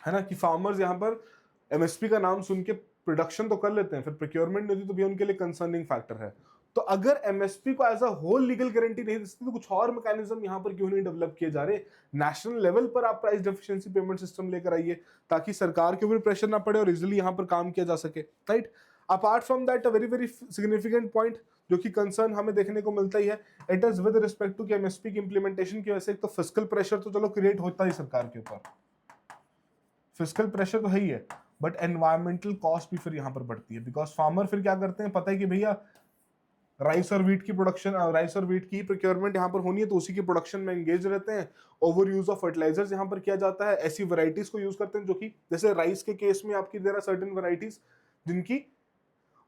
ना। कि फार्मर्स यहां पर एमएसपी का नाम सुन के प्रोडक्शन तो कर लेते हैं, फिर प्रोक्योरमेंट नहीं होती तो भी उनके लिए कंसर्निंग फैक्टर है। तो अगर एमएसपी को as a whole legal guarantee नहीं दे सकती तो कुछ और मैकेनिज्म यहां पर क्यों नहीं डेवलप किए जा रहे, नेशनल लेवल पर आप प्राइस डेफिशिएंसी पेमेंट सिस्टम लेकर आइए ताकि सरकार के ऊपर प्रेशर ना पड़े और इजिली यहां पर काम किया जा सके, right. Apart from that a very very significant point जो कि कंसर्न हमें देखने को मिलता ही है, it is with respect to कि एमएसपी की इंप्लीमेंटेशन की वजह से एक तो फिस्कल प्रेशर तो चलो क्रिएट होता ही सरकार के ऊपर, फिस्कल प्रेशर तो है ही है, बट एनवायरमेंटल कॉस्ट भी फिर यहां पर बढ़ती है, बिकॉज फार्मर फिर क्या करते हैं, पता है कि भैया राइस और व्हीट की प्रोडक्शन, राइस और व्हीट की प्रोक्योरमेंट यहां पर होनी है तो उसी की प्रोडक्शन में एंगेज रहते हैं। ओवर यूज ऑफ फर्टिलाइजर्स यहां पर किया जाता है, ऐसी वैरायटीज को यूज करते हैं जो कि जैसे राइस के केस में आपकी देर आर सर्टेन वैरायटीज जिनकी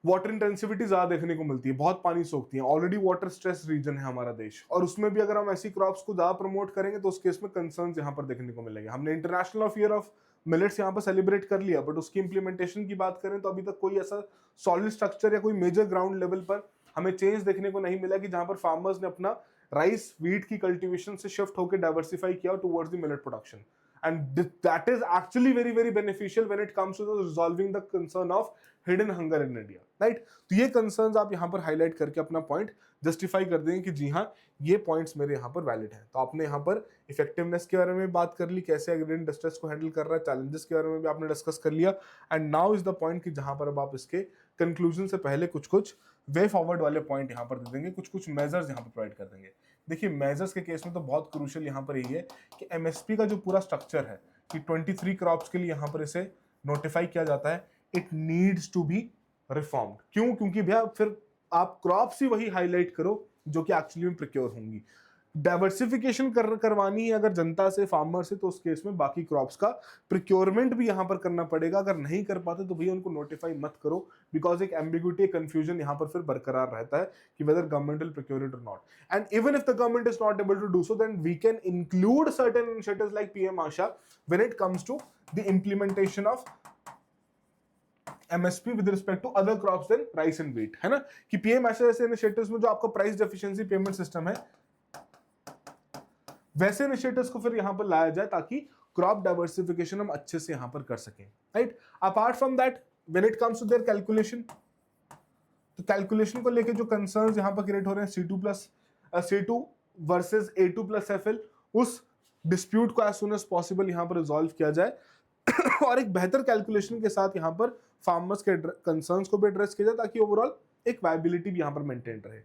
वाटर इंटेंसिविटी ज्यादा देखने को मिलती है, बहुत पानी सोखती है, ऑलरेडी वाटर स्ट्रेस रीजन है हमारा देश, और उसमें भी अगर हम ऐसी क्रॉप्स को ज्यादा प्रमोट करेंगे तो उस केस में कंसर्न्स यहां पर देखने को मिलेंगे। हमने international of year of millets यहाँ पर सेलिब्रेट कर लिया, बट उसकी इंप्लीमेंटेशन की बात करें तो अभी तक कोई ऐसा सॉलिड स्ट्रक्चर या कोई मेजर ग्राउंड लेवल पर हमें चेंज देखने को नहीं मिला कि जहां पर फार्मर्स ने अपना राइस व्हीट की कल्टीवेशन से शिफ्ट होकर डाइवर्सिफाई किया towards the millet production, and that is actually very very beneficial when it comes to the resolving the concern of hidden hunger in India, right। तो ये concerns आप यहाँ पर highlight करके अपना पॉइंट जस्टिफाई कर देंगे कि जी हाँ ये पॉइंट्स मेरे यहाँ पर वैलिड हैं। तो आपने यहाँ पर इफेक्टिवनेस के बारे में बात कर ली, कैसे एग्रीन डिस्ट्रेस को हैंडल कर रहा है, चैलेंजेस के बारे में भी आपने डिस्कस कर लिया, and now is the point कि जहां पर अब आप इसके कंक्लूजन से पहले कुछ कुछ वे फॉरवर्ड वाले पॉइंट यहाँ पर दे देंगे, कुछ कुछ मेजर्स यहाँ पर प्रोवाइड कर देंगे। देखिए मेजर्स के केस में तो बहुत क्रूशियल यहाँ पर यही है कि एमएसपी का जो पूरा स्ट्रक्चर है कि 23 क्रॉप्स के लिए यहाँ पर इसे नोटिफाई किया जाता है, it needs to be reformed. क्यों? क्योंकि भैया फिर आप क्रॉप्स ही वही हाईलाइट करो जो कि एक्चुअली में प्रोक्योर होंगी। डाइवर्सिफिकेशन करवानी है अगर जनता से, फार्मर से, तो उस केस में बाकी क्रॉप्स का प्रोक्योरमेंट भी यहां पर करना पड़ेगा। अगर नहीं कर पाते तो भैया उनको नोटिफाई मत करो, बिकॉज एक एम्बिग्यूटी, कंफ्यूजन यहां पर फिर बरकरार रहता है कि whether government will procure it और not. And even if the government is not able to do so, then we can include certain initiatives like PM Asha when it comes to the implementation of MSP with respect to other crops then rice and wheat, है ना। कि PM आशा जैसे initiatives में जो आपका price deficiency payment system है, वैसे initiatives को फिर यहां पर लाया जाए ताकि क्रॉप डाइवर्सिफिकेशन हम अच्छे से यहां पर कर सकें, right. Apart from that when it comes to their calculation, तो कैलकुलेशन को लेके जो कंसर्न्स यहां पर क्रिएट हो रहे हैं, C2 versus A2 plus FL, उस डिस्प्यूट को एज सुन एज पॉसिबल यहां पर रिजॉल्व किया जाए और एक बेहतर कैलकुलेशन के साथ यहां पर फार्मर्स के कंसर्न्स को भी एड्रेस किया जाए ताकि ओवरऑल एक वायबिलिटी भी यहां पर मेंटेन रहे।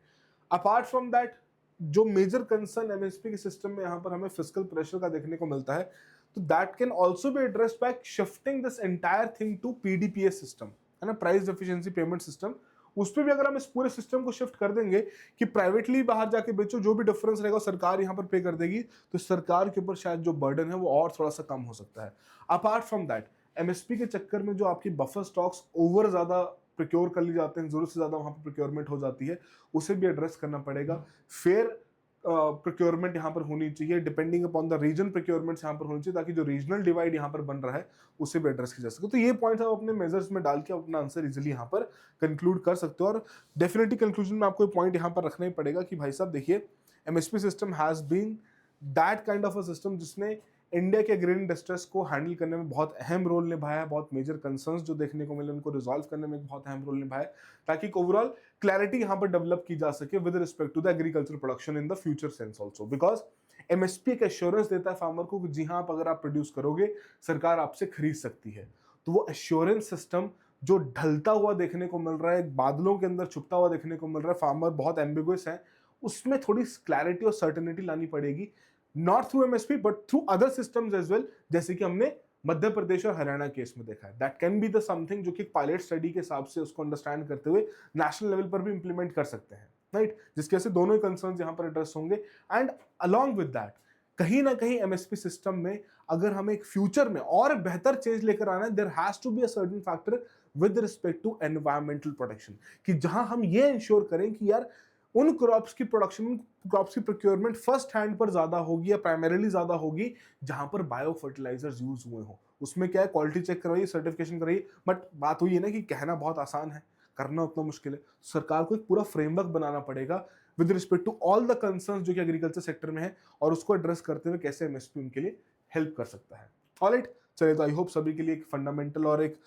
अपार्ट फ्रॉम दैट जो मेजर कंसर्न एमएसपी के सिस्टम में यहां पर हमें फिस्कल प्रेशर का देखने को मिलता है, तो that can also be addressed by shifting this entire thing to PDPS system, है ना, प्राइस डेफिशिएंसी पेमेंट सिस्टम। उस पर भी अगर हम इस पूरे सिस्टम को शिफ्ट कर देंगे कि प्राइवेटली बाहर जाके बेचो, जो भी डिफरेंस रहेगा सरकार यहाँ पर पे कर देगी, तो सरकार के ऊपर शायद जो बर्डन है वो और थोड़ा सा कम हो सकता है। अपार्ट फ्रॉम दैट, एमएसपी के चक्कर में जो आपकी बफर स्टॉक्स ओवर ज्यादा प्रोक्योर कर लिए जाते हैं, जरूरत से ज्यादा वहां पर प्रोक्योरमेंट हो जाती है, उसे भी एड्रेस करना पड़ेगा। फेयर प्रोक्योरमेंट यहाँ पर होनी चाहिए, depending upon the region procurement यहाँ पर होनी चाहिए, ताकि जो रीजनल डिवाइड यहाँ पर बन रहा है उसे भी एड्रेस किया जा सके। तो ये पॉइंट आप अपने मेजर्स में डाल के अपना आंसर इजिली यहाँ पर कंक्लूड कर सकते हो। और डेफिनेटली कंक्लूजन में आपको पॉइंट यहाँ पर रखना ही पड़ेगा कि भाई साहब देखिए, MSP system has been that kind of a system जिसने इंडिया के ग्रीन डिस्ट्रेस को हैंडल करने में बहुत अहम रोल निभाया है, बहुत मेजर कंसर्न्स जो देखने को मिले उनको रिजॉल्व करने में बहुत अहम रोल निभाया, ताकि ओवरऑल क्लैरिटी यहाँ पर डेवलप की जा सके with respect to the agriculture production in the future sense also. Because MSP एक एश्योरेंस देता है फार्मर को कि जी हाँ, आप अगर आप प्रोड्यूस करोगे सरकार आपसे खरीद सकती है। तो वो एश्योरेंस सिस्टम जो ढलता हुआ देखने को मिल रहा है, बादलों के अंदर छुपता हुआ देखने को मिल रहा है, फार्मर बहुत एम्बिगुअस है, उसमें थोड़ी क्लैरिटी और सर्टेनिटी लानी पड़ेगी, not through MSP but through other systems as well, जैसे कि हमने मध्य प्रदेश और हरियाणा केस में देखा है। That can be the something जो कि पायलट स्टडी के हिसाब से उसको अंडरस्टैंड करते हुए नेशनल लेवल पर भी इंप्लीमेंट कर सकते हैं, राइट, जिसके वजह से दोनों ही कंसर्न्स यहाँ पर एड्रेस होंगे। एंड अलॉन्ग विद दैट, कहीं ना कहीं एमएसपी सिस्टम में अगर हमें एक फ्यूचर में और बेहतर चेंज लेकर आना है, there has to be a certain factor with respect to environmental protection, कि जहां हम ये इंश्योर करें कि यार उन क्रॉप्स की प्रोडक्शन, क्रॉप्स की प्रोक्योरमेंट फर्स्ट हैंड पर ज्यादा होगी या प्राइमरीली ज्यादा होगी जहां पर बायो फर्टिलाइजर्स यूज हुए हो। उसमें क्या है, क्वालिटी चेक करवाइए, सर्टिफिकेशन कराइए, बट बात हुई है ना कि कहना बहुत आसान है, करना उतना मुश्किल है। सरकार को एक पूरा फ्रेमवर्क बनाना पड़ेगा with respect to all the concerns जो कि एग्रीकल्चर सेक्टर में है, और उसको एड्रेस करते हुए कैसे एमएसपी उनके लिए हेल्प कर सकता है। ऑलराइट, चलिए, तो आई होप सभी के लिए एक फंडामेंटल और एक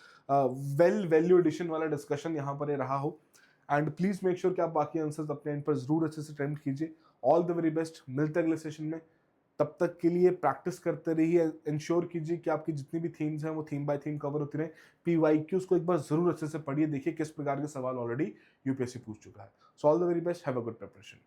वेल वैल्यू एडिशन वाला डिस्कशन यहाँ पर ये रहा हो। एंड प्लीज मेक श्योर कि आप बाकी आंसर्स अपने एंड पर जरूर अच्छे से अटेम्प्ट कीजिए। ऑल द वेरी बेस्ट, मिलते हैं अगले सेशन में। तब तक के लिए प्रैक्टिस करते रहिए, इंश्योर कीजिए कि आपकी जितनी भी थीम्स हैं वो थीम बाय थीम कवर होती रहे। पीवाईक्यूज को एक बार जरूर अच्छे से पढ़िए, देखिए किस प्रकार के सवाल ऑलरेडी यूपीएससी पूछ चुका है। सो all the very best, have a good preparation.